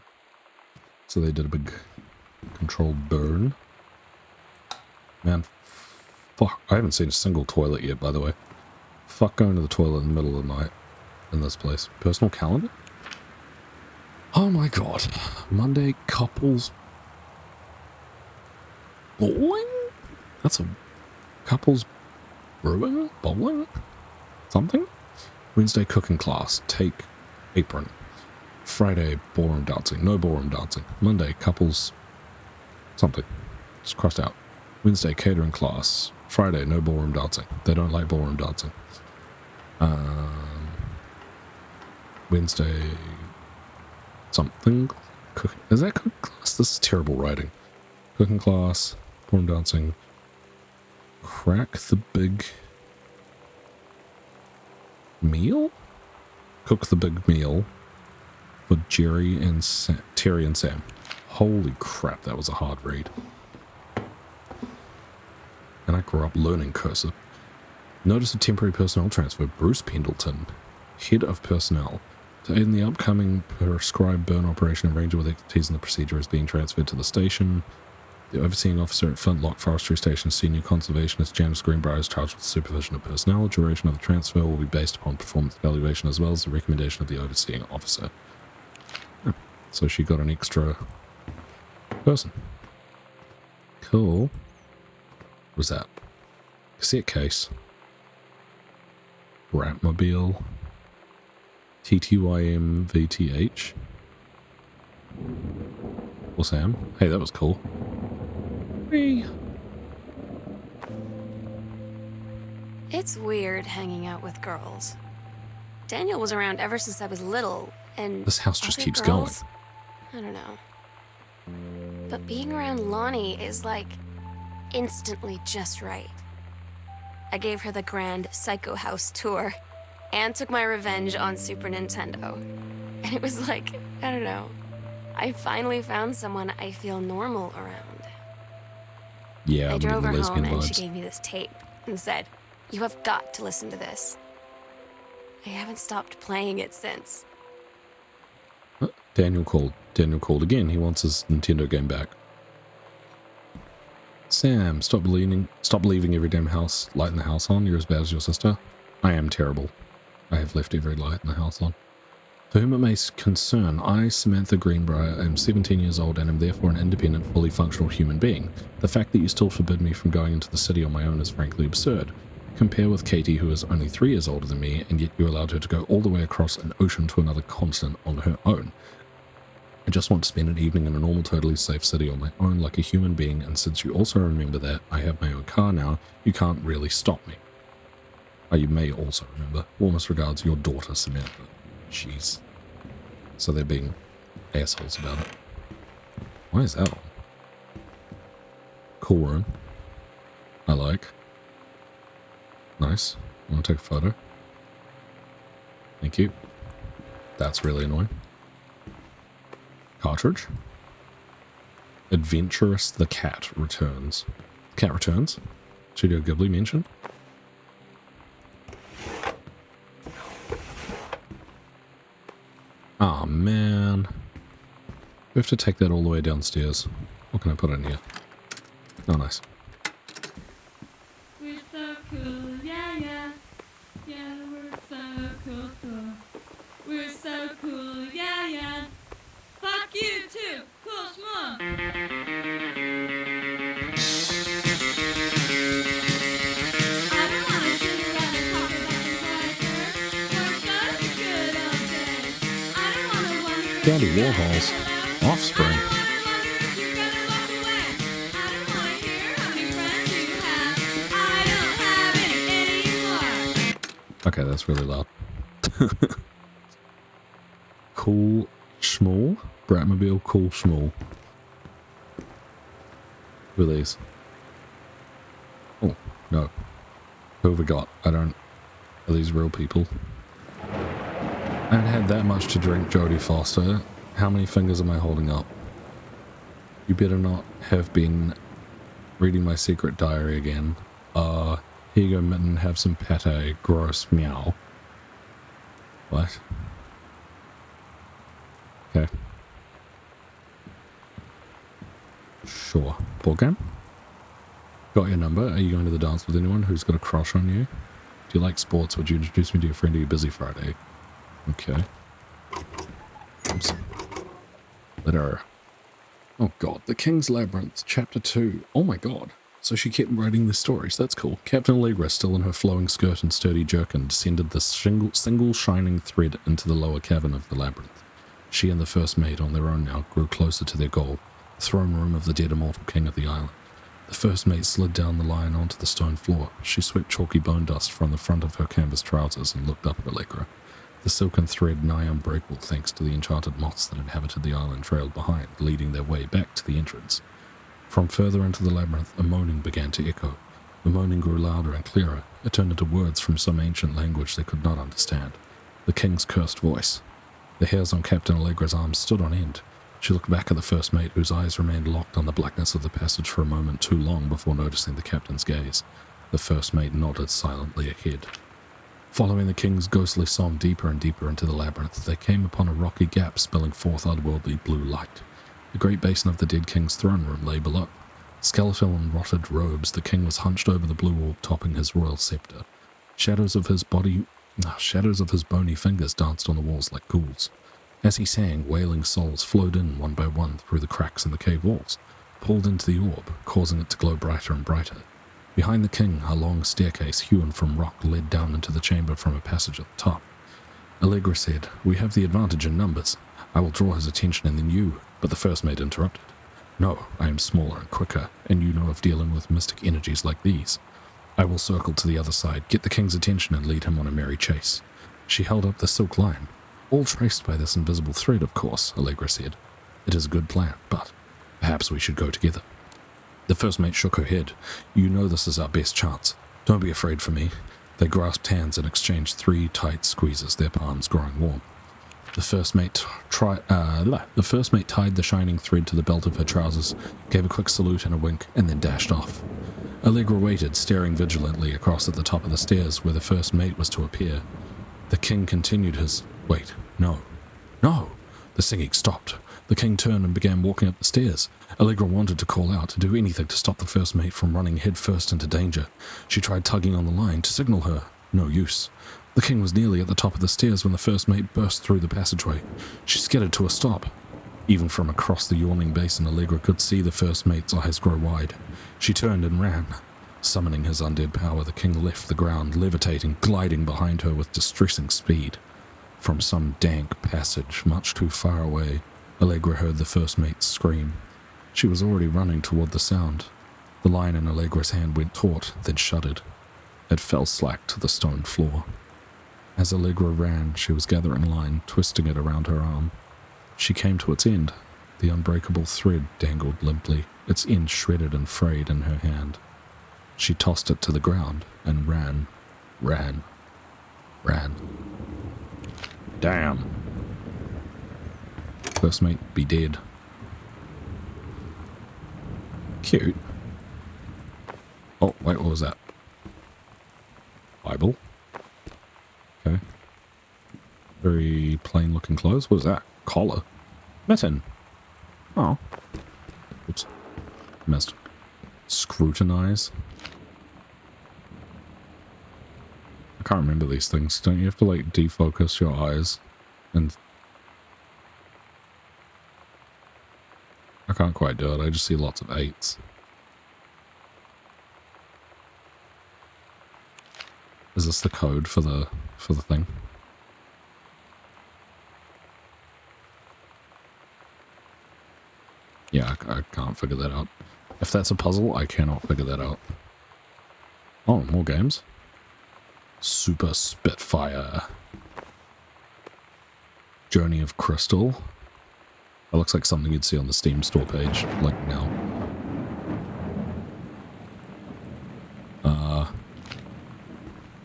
So they did a big controlled burn. Man, fuck. I haven't seen a single toilet yet, by the way. Fuck going to the toilet in the middle of the night in this place. Personal calendar? Oh my god. Monday couples bowling? That's a couples brewing? Bowling? Something? Wednesday cooking class. Take apron. Friday ballroom dancing. No ballroom dancing. Monday couples something. Just crossed out. Wednesday catering class. Friday no ballroom dancing. They don't like ballroom dancing. Wednesday something. Cooking. Is that cooking class? This is terrible writing. Cooking class. Ballroom dancing. Crack the big meal? Cook the big meal for Jerry and Terry and Sam. Holy crap, that was a hard read. And I grew up learning cursive. Notice of temporary personnel transfer. Bruce Pendleton, head of personnel, to aid in the upcoming prescribed burn operation, a ranger with expertise in the procedure is being transferred to the station. The overseeing officer at Flintlock Forestry Station, senior conservationist Janice Greenbrier, is charged with supervision of personnel. The duration of the transfer will be based upon performance evaluation as well as the recommendation of the overseeing officer. So she got an extra person. Cool. What was that? Cassette case. Ratmobile. TTYM VTH. Or Sam. Hey, that was cool. Whee. It's weird hanging out with girls. Daniel was around ever since I was little, and This house just other keeps girls, I don't know. But being around Lonnie is like instantly just right. I gave her the grand Psycho House tour and took my revenge on Super Nintendo. And it was like, I don't know. I finally found someone I feel normal around. Yeah, I I'm drove her getting home lesbian and she vibes. gave me this tape and said, "You have got to listen to this." I haven't stopped playing it since. Daniel called. Daniel called again. He wants his Nintendo game back. Sam, stop leaving every damn house light in the house on. You're as bad as your sister. I am terrible. I have left every light in the house on. To whom it may concern, I, Samantha Greenbrier, am 17 years old and am therefore an independent, fully functional human being. The fact that you still forbid me from going into the city on my own is frankly absurd. Compare with Katie, who is only 3 years older than me, and yet you allowed her to go all the way across an ocean to another continent on her own. I just want to spend an evening in a normal, totally safe city on my own like a human being, and since you also remember that I have my own car now, you can't really stop me. Oh, you may also remember. Warmest regards, your daughter, Samantha. Jeez. So they're being assholes about it. Why is that on? Cool room. I like. Nice. I want to take a photo. Thank you. That's really annoying. Cartridge. Adventurous the Cat returns. Cat returns. Studio Ghibli mentioned. Oh man. We have to take that all the way downstairs. What can I put in here? Oh, nice. We're so cool, yeah, yeah. Yeah, we're so cool, cool. We're so cool, yeah, yeah. Fuck you too, cool schmuck. I don't wanna sit around and talk about the boys first. We're those good old days. I don't wanna wonder if Daddy you're gonna Warhols. settle out. Offspring. I don't wanna wonder if you're gonna walk away. I don't wanna hear how many friends you have. I don't have any anymore. Okay, that's really loud. Cool Schmool? Bratmobile Cool Schmool. Who are these? Oh, no. Who have we got? I don't... Are these real people? I haven't had that much to drink, Jodie Foster. How many fingers am I holding up? You better not have been reading my secret diary again. Here you go, Mitten, have some pate. Gross, meow. What? Okay. Sure. Board game? Got your number. Are you going to the dance with anyone who's got a crush on you? Do you like sports? Would you introduce me to your friend? Are you busy Friday? Okay. Oops. Letter. Oh god. The King's Labyrinth, Chapter 2. Oh my god. So she kept writing the stories. That's cool. Captain Allegra, still in her flowing skirt and sturdy jerkin, descended the single shining thread into the lower cavern of the labyrinth. She and the first mate, on their own now, grew closer to their goal, the throne room of the dead immortal king of the island. The first mate slid down the line onto the stone floor. She swept chalky bone dust from the front of her canvas trousers and looked up at Allegra. The silken thread, nigh unbreakable thanks to the enchanted moths that inhabited the island, trailed behind, leading their way back to the entrance. From further into the labyrinth, a moaning began to echo. The moaning grew louder and clearer. It turned into words from some ancient language they could not understand. The king's cursed voice. The hairs on Captain Allegra's arms stood on end. She looked back at the first mate, whose eyes remained locked on the blackness of the passage for a moment too long before noticing the captain's gaze. The first mate nodded silently ahead. Following the king's ghostly song deeper and deeper into the labyrinth, they came upon a rocky gap spilling forth otherworldly blue light. The great basin of the dead king's throne room lay below. Skeletal in rotted robes, the king was hunched over the blue orb topping his royal scepter. Shadows of his bony fingers danced on the walls like ghouls. As he sang, wailing souls flowed in one by one through the cracks in the cave walls, pulled into the orb, causing it to glow brighter and brighter. Behind the king, a long staircase hewn from rock led down into the chamber from a passage at the top. Allegra said, "We have the advantage in numbers. I will draw his attention and then you," but the first mate interrupted. "No, I am smaller and quicker, and you know of dealing with mystic energies like these. I will circle to the other side, get the king's attention, and lead him on a merry chase." She held up the silk line. "All traced by this invisible thread, of course," Allegra said. "It is a good plan, but perhaps we should go together." The first mate shook her head. "You know this is our best chance. Don't be afraid for me." They grasped hands and exchanged 3 tight squeezes, their palms growing warm. The first mate tied the shining thread to the belt of her trousers, gave a quick salute and a wink, and then dashed off. Allegra waited, staring vigilantly across at the top of the stairs where the first mate was to appear. The king continued his... Wait, no. No! The singing stopped. The king turned and began walking up the stairs. Allegra wanted to call out, to do anything to stop the first mate from running headfirst into danger. She tried tugging on the line to signal her. No use. The king was nearly at the top of the stairs when the first mate burst through the passageway. She skidded to a stop. Even from across the yawning basin, Allegra could see the first mate's eyes grow wide. She turned and ran. Summoning his undead power, the king left the ground, levitating, gliding behind her with distressing speed. From some dank passage, much too far away, Allegra heard the first mate scream. She was already running toward the sound. The line in Allegra's hand went taut, then shuddered. It fell slack to the stone floor. As Allegra ran, she was gathering line, twisting it around her arm. She came to its end. The unbreakable thread dangled limply, its end shredded and frayed in her hand. She tossed it to the ground and ran. Damn. First mate be dead. Cute. Oh, wait, what was that? Bible? Okay. Very plain looking clothes. What was that? Collar? Mitten. Oh. Oops. Missed. Scrutinize. I can't remember these things. Don't you have to like defocus your eyes? And I can't quite do it. I just see lots of 8s. Is this the code for the thing? Yeah, I can't figure that out. If that's a puzzle, I cannot figure that out. Oh, more games. Super Spitfire. Journey of Crystal. That looks like something you'd see on the Steam store page, like now.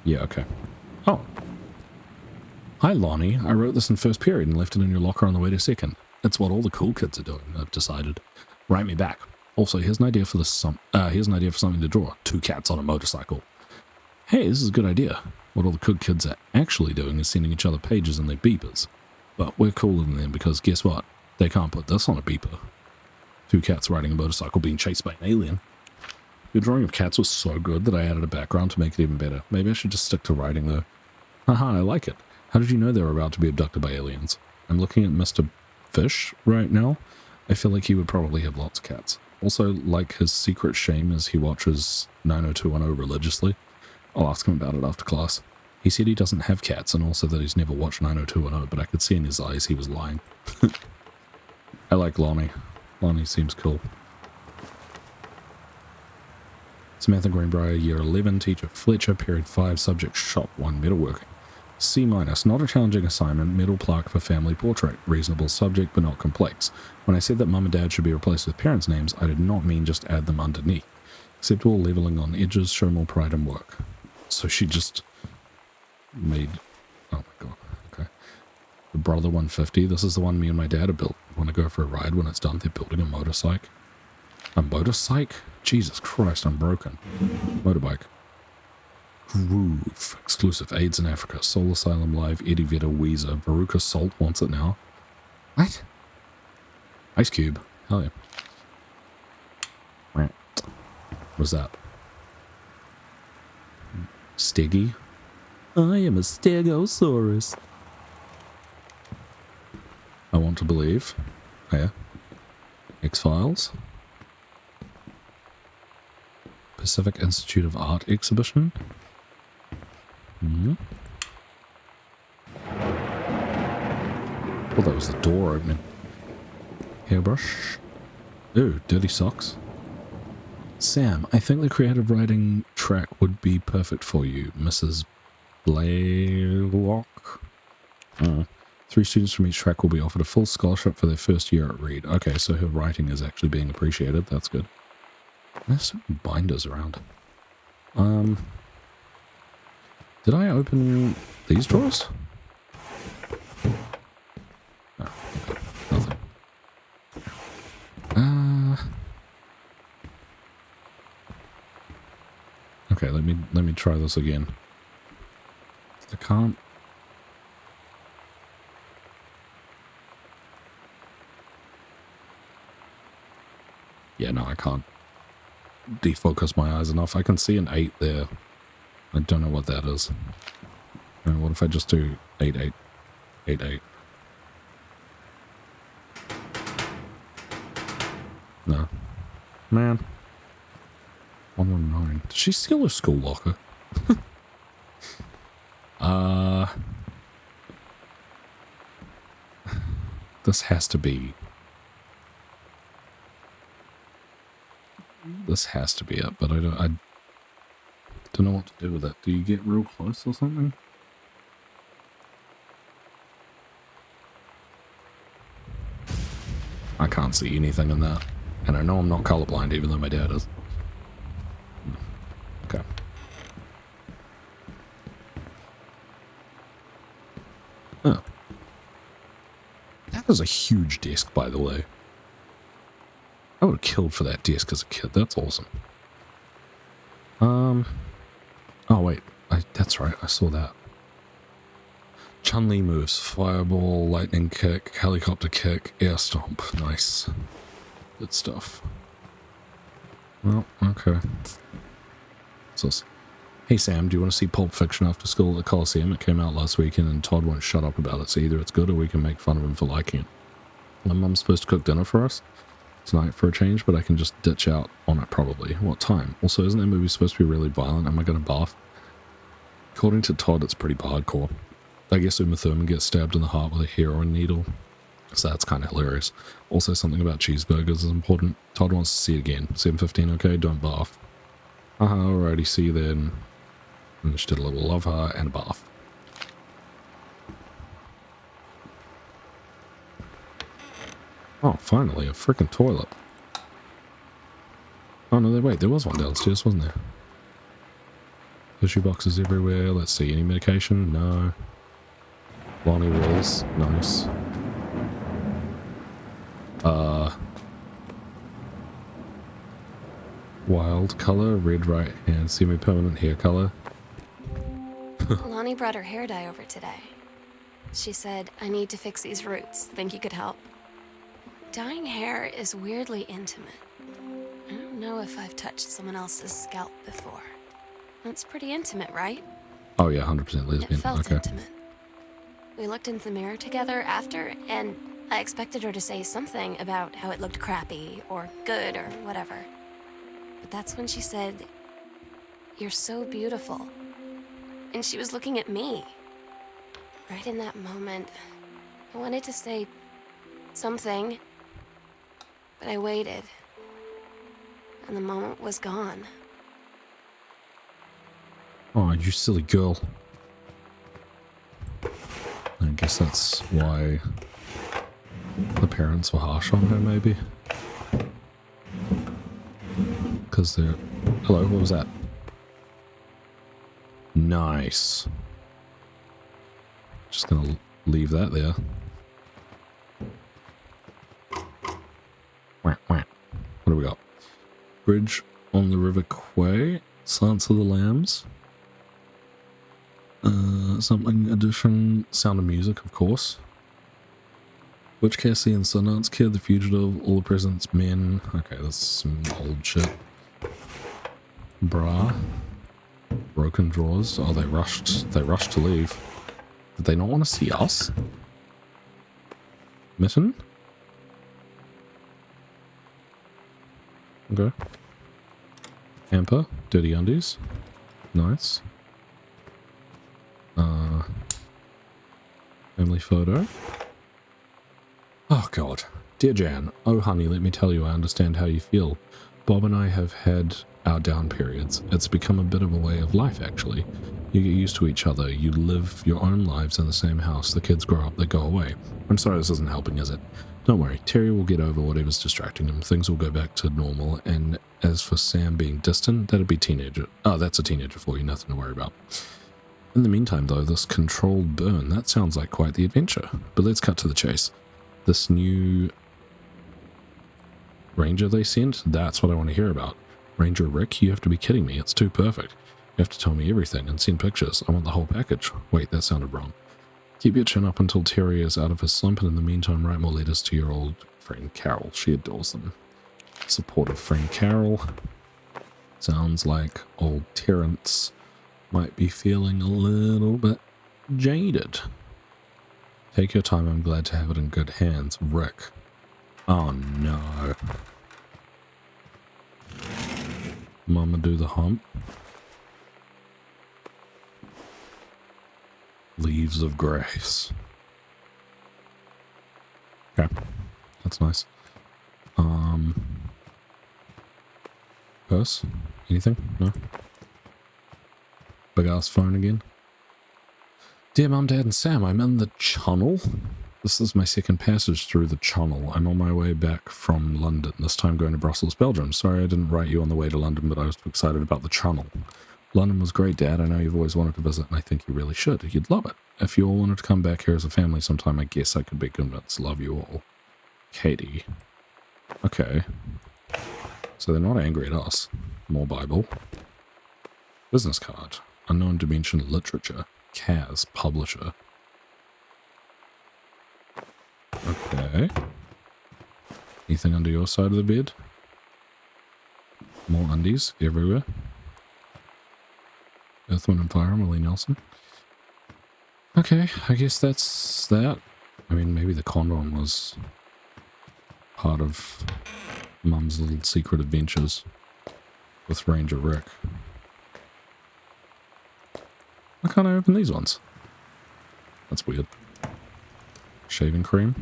Yeah, okay. Oh. Hi, Lonnie. I wrote this in first period and left it in your locker on the way to second. It's what all the cool kids are doing, I've decided. Write me back. Also, here's an idea for this. Here's an idea for something to draw. 2 cats on a motorcycle. Hey, this is a good idea. What all the cool kids are actually doing is sending each other pages in their beepers. But we're cooler than them because guess what? They can't put this on a beeper. 2 cats riding a motorcycle being chased by an alien. Your drawing of cats was so good that I added a background to make it even better. Maybe I should just stick to writing though. Haha, I like it. How did you know they were about to be abducted by aliens? I'm looking at Mr. Fish right now. I feel like he would probably have lots of cats. Also, like his secret shame is he watches 90210 religiously. I'll ask him about it after class. He said he doesn't have cats and also that he's never watched 90210, but I could see in his eyes he was lying. I like Lonnie. Lonnie seems cool. Samantha Greenbrier, Year 11, Teacher Fletcher, Period 5, Subject Shop 1, Metalworking. C-, not a challenging assignment, metal plaque for family portrait, reasonable subject but not complex. When I said that mum and dad should be replaced with parents' names, I did not mean just add them underneath. Acceptable leveling on edges, show more pride in work. So she just made... Oh my god, okay. The Brother 150, this is the one me and my dad have built. Want to go for a ride when it's done? They're building a motorcycle. A motorcycle? Jesus Christ, I'm broken. Motorbike. Groove. Exclusive. AIDS in Africa. Soul Asylum Live. Eddie Vedder. Weezer. Veruca Salt wants it now. What? Ice Cube. Hell yeah. What's that? Steggy. I am a Stegosaurus. I want to believe. Oh, yeah. X-Files. Pacific Institute of Art exhibition. Oh, that was the door opening. Hairbrush. Ooh, dirty socks. Sam, I think the creative writing track would be perfect for you, Mrs. Blaylock. 3 students from each track will be offered a full scholarship for their first year at Reed. Okay, so her writing is actually being appreciated. That's good. There's so many binders around. Did I open these drawers? No, okay, nothing. Okay, let me try this again. I can't. Yeah, no, I can't defocus my eyes enough. I can see an 8 there. I don't know what that is. What if I just do 8, 8, 8, 8? No. Man. 119. Did she steal her school locker? This has to be... This has to be it, but I don't know what to do with it. Do you get real close or something? I can't see anything in that. And I know I'm not colorblind, even though my dad is. Okay. Oh. That is a huge desk, by the way. I would have killed for that desk as a kid. That's awesome. Oh, wait. That's right. I saw that. Chun-Li moves. Fireball, lightning kick, helicopter kick, air stomp. Nice. Good stuff. Well, okay. What's this? Hey, Sam, do you want to see Pulp Fiction after school at the Coliseum? It came out last weekend and Todd won't shut up about it, so either it's good or we can make fun of him for liking it. My mum's supposed to cook dinner for us tonight for a change, but I can just ditch out on it probably. What time? Also, isn't that movie supposed to be really violent? Am I going to barf? According to Todd, it's pretty hardcore. I guess Uma Thurman gets stabbed in the heart with a heroin needle, so that's kind of hilarious. Also, something about cheeseburgers is important. Todd wants to see it again. 7:15, okay? Don't barf. Alrighty, see you then. And she did a little love heart and a bath. Oh, finally, a freaking toilet. Oh, no, wait, there was one downstairs, wasn't there? Tissue boxes everywhere. Let's see, any medication? No. Lonnie walls. Nice. Wild color, red right hand, semi-permanent hair color. Lonnie brought her hair dye over today. She said, I need to fix these roots. Think you could help? Dyeing hair is weirdly intimate. I don't know if I've touched someone else's scalp before. That's pretty intimate, right? Oh yeah, 100% lesbian. It felt Okay. intimate. We looked into the mirror together after, and I expected her to say something about how it looked crappy or good or whatever. But that's when she said, "You're so beautiful." And she was looking at me. Right in that moment, I wanted to say something, but I waited. And the moment was gone. Oh, you silly girl. I guess that's why the parents were harsh on her, maybe. Because they're... Hello, what was that? Nice. Just gonna leave that there. Wah, wah. What do we got? Bridge on the River Quay. Silence of the Lambs. Something addition. Sound of Music, of course. Witch Cassie and Sundance Kid, The Fugitive, All the President's Men. Okay, that's some old shit. Bra. Broken Drawers. Oh, they rushed to leave. Did they not want to see us? Mitten? Okay. Hamper. Dirty Undies. Nice. Family photo. Oh god. Dear Jan, oh honey, let me tell you, I understand how you feel. Bob and I have had our down periods. It's become a bit of a way of life, actually. You get used to each other. You live your own lives in the same house. The kids grow up, they go away. I'm sorry this isn't helping, is it? Don't worry, Terry will get over whatever's distracting him. Things will go back to normal. And as for Sam being distant, that'd be teenager. Oh, that's a teenager for you, nothing to worry about. In the meantime, though, this controlled burn, that sounds like quite the adventure. But let's cut to the chase. This new Ranger they sent, that's what I want to hear about. Ranger Rick, you have to be kidding me. It's too perfect. You have to tell me everything and send pictures. I want the whole package. Wait, that sounded wrong. Keep your chin up until Terry is out of his slump, and in the meantime, write more letters to your old friend Carol. She adores them. Supportive friend Carol. Sounds like old Terrence might be feeling a little bit jaded. Take your time, I'm glad to have it in good hands. Rick. Oh no. Mama do the hump. Leaves of Grace. Okay. That's nice. Purse? Anything? No? Big ass phone again. Dear Mum, Dad and Sam, I'm in the Channel. This is my second passage through the Channel. I'm on my way back from London, this time going to Brussels, Belgium. Sorry I didn't write you on the way to London, but I was too excited about the Channel. London was great, Dad. I know you've always wanted to visit, and I think you really should. You'd love it. If you all wanted to come back here as a family sometime, I guess I could be convinced. Love you all. Katie. Okay. So they're not angry at us. More Bible. Business card. Unknown Dimension Literature. Kaz, publisher. Okay. Anything under your side of the bed? More undies everywhere. Earth, Wind and Fire, Willie Nelson. Okay, I guess that's that. I mean, maybe the condom was part of Mum's little secret adventures with Ranger Rick. Why can't I open these ones? That's weird. Shaving cream.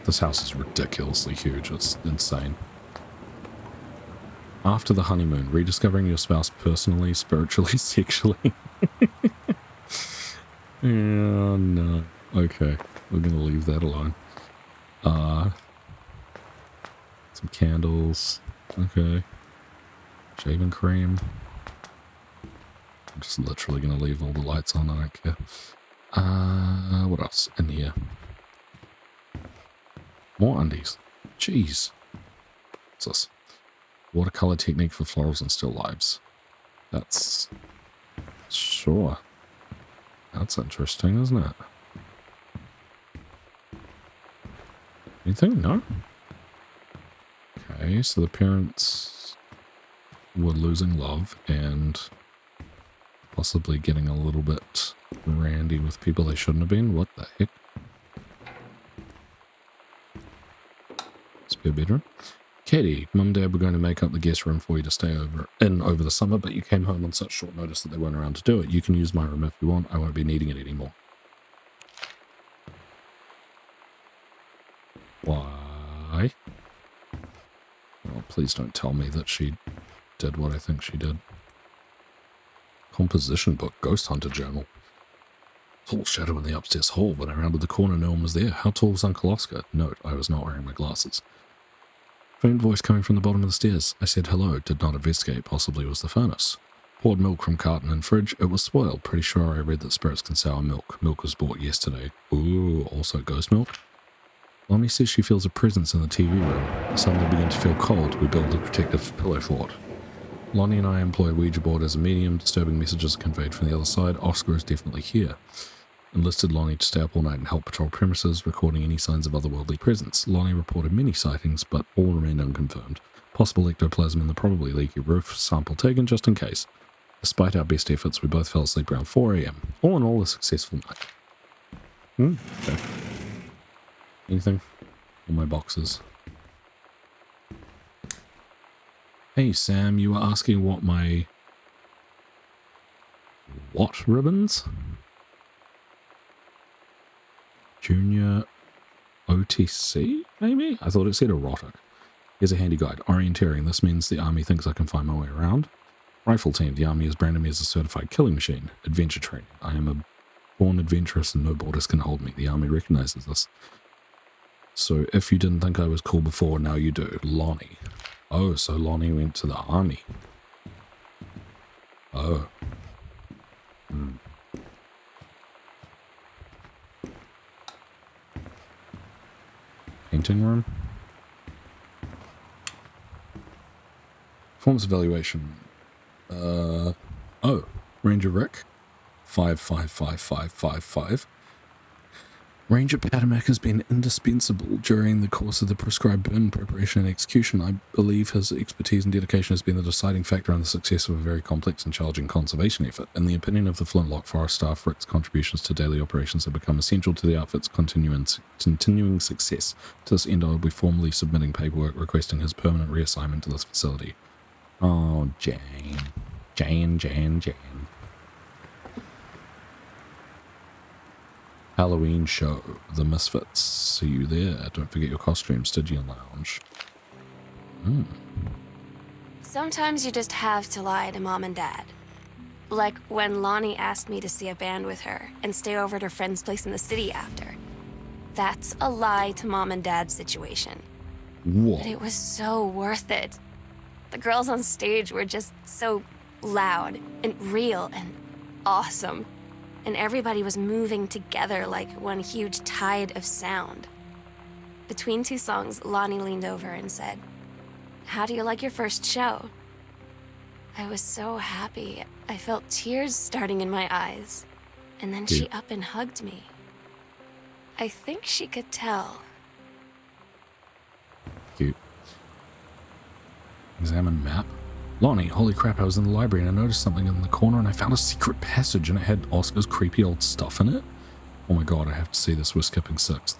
This house is ridiculously huge. It's insane. After the honeymoon, rediscovering your spouse personally, spiritually, sexually. Oh, no. Okay, we're going to leave that alone. Some candles. Okay. Shaving cream. I'm just literally going to leave all the lights on, I don't care. What else in here? More undies. Jeez. What's this? Watercolor technique for florals and still lives. That's... Sure. That's interesting, isn't it? Anything? No? Okay, so the parents were losing love and possibly getting a little bit randy with people they shouldn't have been. What the heck? Spare bedroom. Katie, Mum and Dad were going to make up the guest room for you to stay over the summer, but you came home on such short notice that they weren't around to do it. You can use my room if you want. I won't be needing it anymore. Why? Oh, please don't tell me that she did what I think she did. Composition book, Ghost Hunter journal. Tall shadow in the upstairs hall. When I rounded the corner, no one was there. How tall was Uncle Oscar? Note, I was not wearing my glasses. Faint voice coming from the bottom of the stairs. I said hello, did not investigate, possibly it was the furnace. Poured milk from carton and fridge. It was spoiled. Pretty sure I read that spirits can sour milk. Milk was bought yesterday. Ooh, also ghost milk? Lonnie says she feels a presence in the TV room. I suddenly begin to feel cold. We build a protective pillow fort. Lonnie and I employ Ouija board as a medium. Disturbing messages are conveyed from the other side. Oscar is definitely here. Enlisted Lonnie to stay up all night and help patrol premises, recording any signs of otherworldly presence. Lonnie reported many sightings, but all remained unconfirmed. Possible ectoplasm in the probably leaky roof. Sample taken just in case. Despite our best efforts, we both fell asleep around 4 a.m. All in all, a successful night. Okay. Anything? All my boxes. Hey Sam, you were asking what my... What ribbons? Junior OTC, maybe? I thought it said erotic. Here's a handy guide. Orienteering. This means the army thinks I can find my way around. Rifle team. The army has branded me as a certified killing machine. Adventure training. I am a born adventurous and no borders can hold me. The army recognizes this. So if you didn't think I was cool before, now you do. Lonnie. Oh, so Lonnie went to the army. Oh. Painting room. Performance evaluation. Oh, Ranger Rick. 555555. Ranger Padamak has been indispensable during the course of the prescribed burn preparation and execution. I believe his expertise and dedication has been the deciding factor in the success of a very complex and challenging conservation effort. In the opinion of the Flintlock Forest staff, Rick's contributions to daily operations have become essential to the outfit's continuing success. To this end, I will be formally submitting paperwork requesting his permanent reassignment to this facility. Oh, Jane. Halloween show, The Misfits. See you there. Don't forget your costume, Stygian Lounge. Sometimes you just have to lie to Mom and Dad. Like when Lonnie asked me to see a band with her and stay over at her friend's place in the city after. That's a lie to Mom and Dad's situation. What? But it was so worth it. The girls on stage were just so loud and real and awesome. And everybody was moving together like one huge tide of sound. Between two songs, Lonnie leaned over and said, "How do you like your first show?" I was so happy. I felt tears starting in my eyes. And then she up and hugged me. I think she could tell. Cute. Examine map. Lonnie, holy crap, I was in the library and I noticed something in the corner and I found a secret passage and it had Oscar's creepy old stuff in it. Oh my god, I have to see this. We're skipping 6th.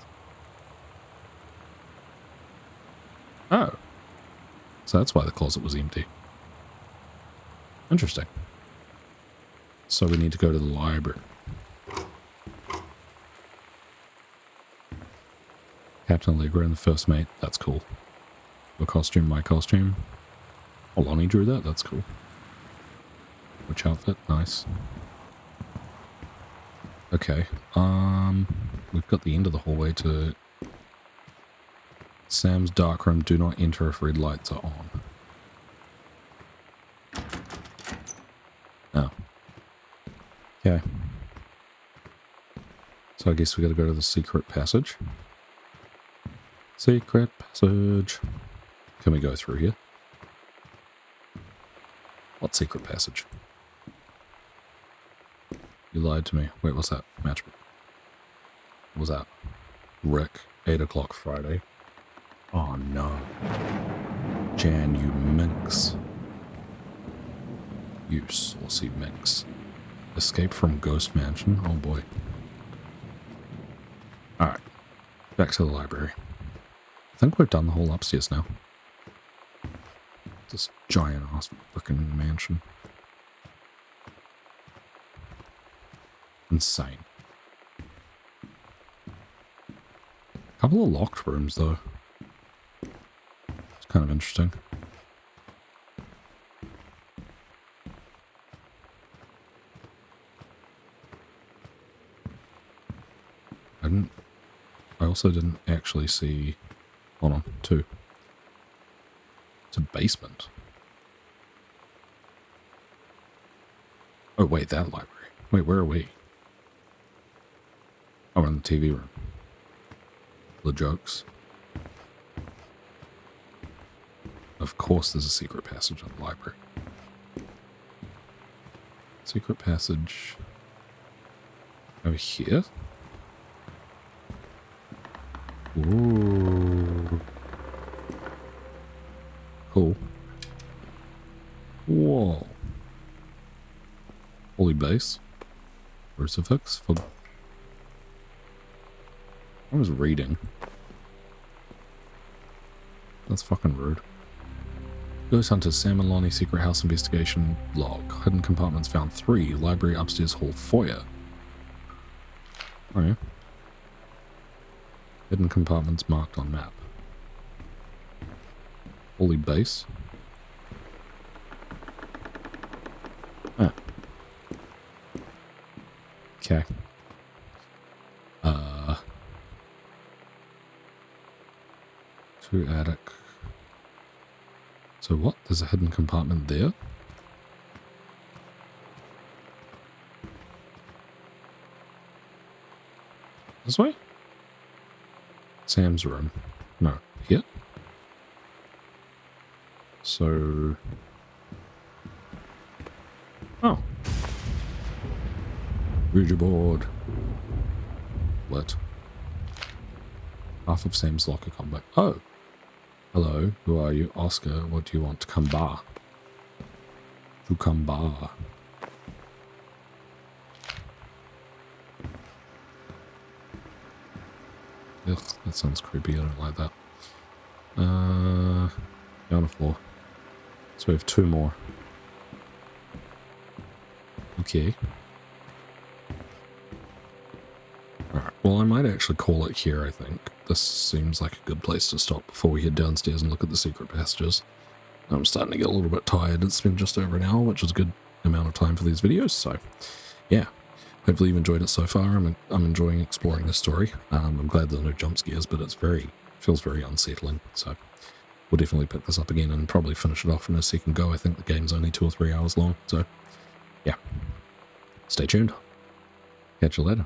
Oh. So that's why the closet was empty. Interesting. So we need to go to the library. Captain Allegra and the first mate. That's cool. Your costume, my costume. Oh, Lonnie drew that. That's cool. Which outfit? Nice. Okay. We've got the end of the hallway to Sam's dark room. Do not enter if red lights are on. Oh. Okay. So I guess we gotta go to the secret passage. Secret passage. Can we go through here? What secret passage? You lied to me. Wait, what's that? Matchbook. What was that? Rick, 8 o'clock Friday. Oh no. Jan, you minx. You saucy minx. Escape from Ghost Mansion. Oh boy. Alright. Back to the library. I think we've done the whole upstairs now. This giant ass freaking mansion. Insane. Couple of locked rooms though. It's kind of interesting. I also didn't actually see... Hold on, 2. It's a basement. Oh wait, that library. Wait, where are we? Oh, we're in the TV room. The jokes. Of course there's a secret passage in the library. Secret passage... over here? Ooh. Cool. Whoa. Holy base. Crucifix. I was reading. That's fucking rude. Ghost Hunters, Sam and Lonnie Secret House Investigation Log. Hidden compartments found 3. Library, upstairs, hall, foyer. Oh yeah. Hidden compartments marked on map. Holy base. Ah. Okay. To attic. So what? There's a hidden compartment there? This way? Sam's room. No, here? So... Oh. Ouija board. Lit. Half of Sam's locker combat. Oh. Hello, who are you? Oscar, what do you want? To come bar. To come bar. Ugh, that sounds creepy. I don't like that. On the floor. So we have 2 more. Okay. Alright, well I might actually call it here, I think. This seems like a good place to stop before we head downstairs and look at the secret passages. I'm starting to get a little bit tired. It's been just over an hour, which is a good amount of time for these videos, so yeah. Hopefully you've enjoyed it so far. I'm enjoying exploring this story. I'm glad there's no jump scares, but feels very unsettling. So we'll definitely pick this up again and probably finish it off in a second go. I think the game's only 2 or 3 hours long. So yeah, stay tuned. Catch you later.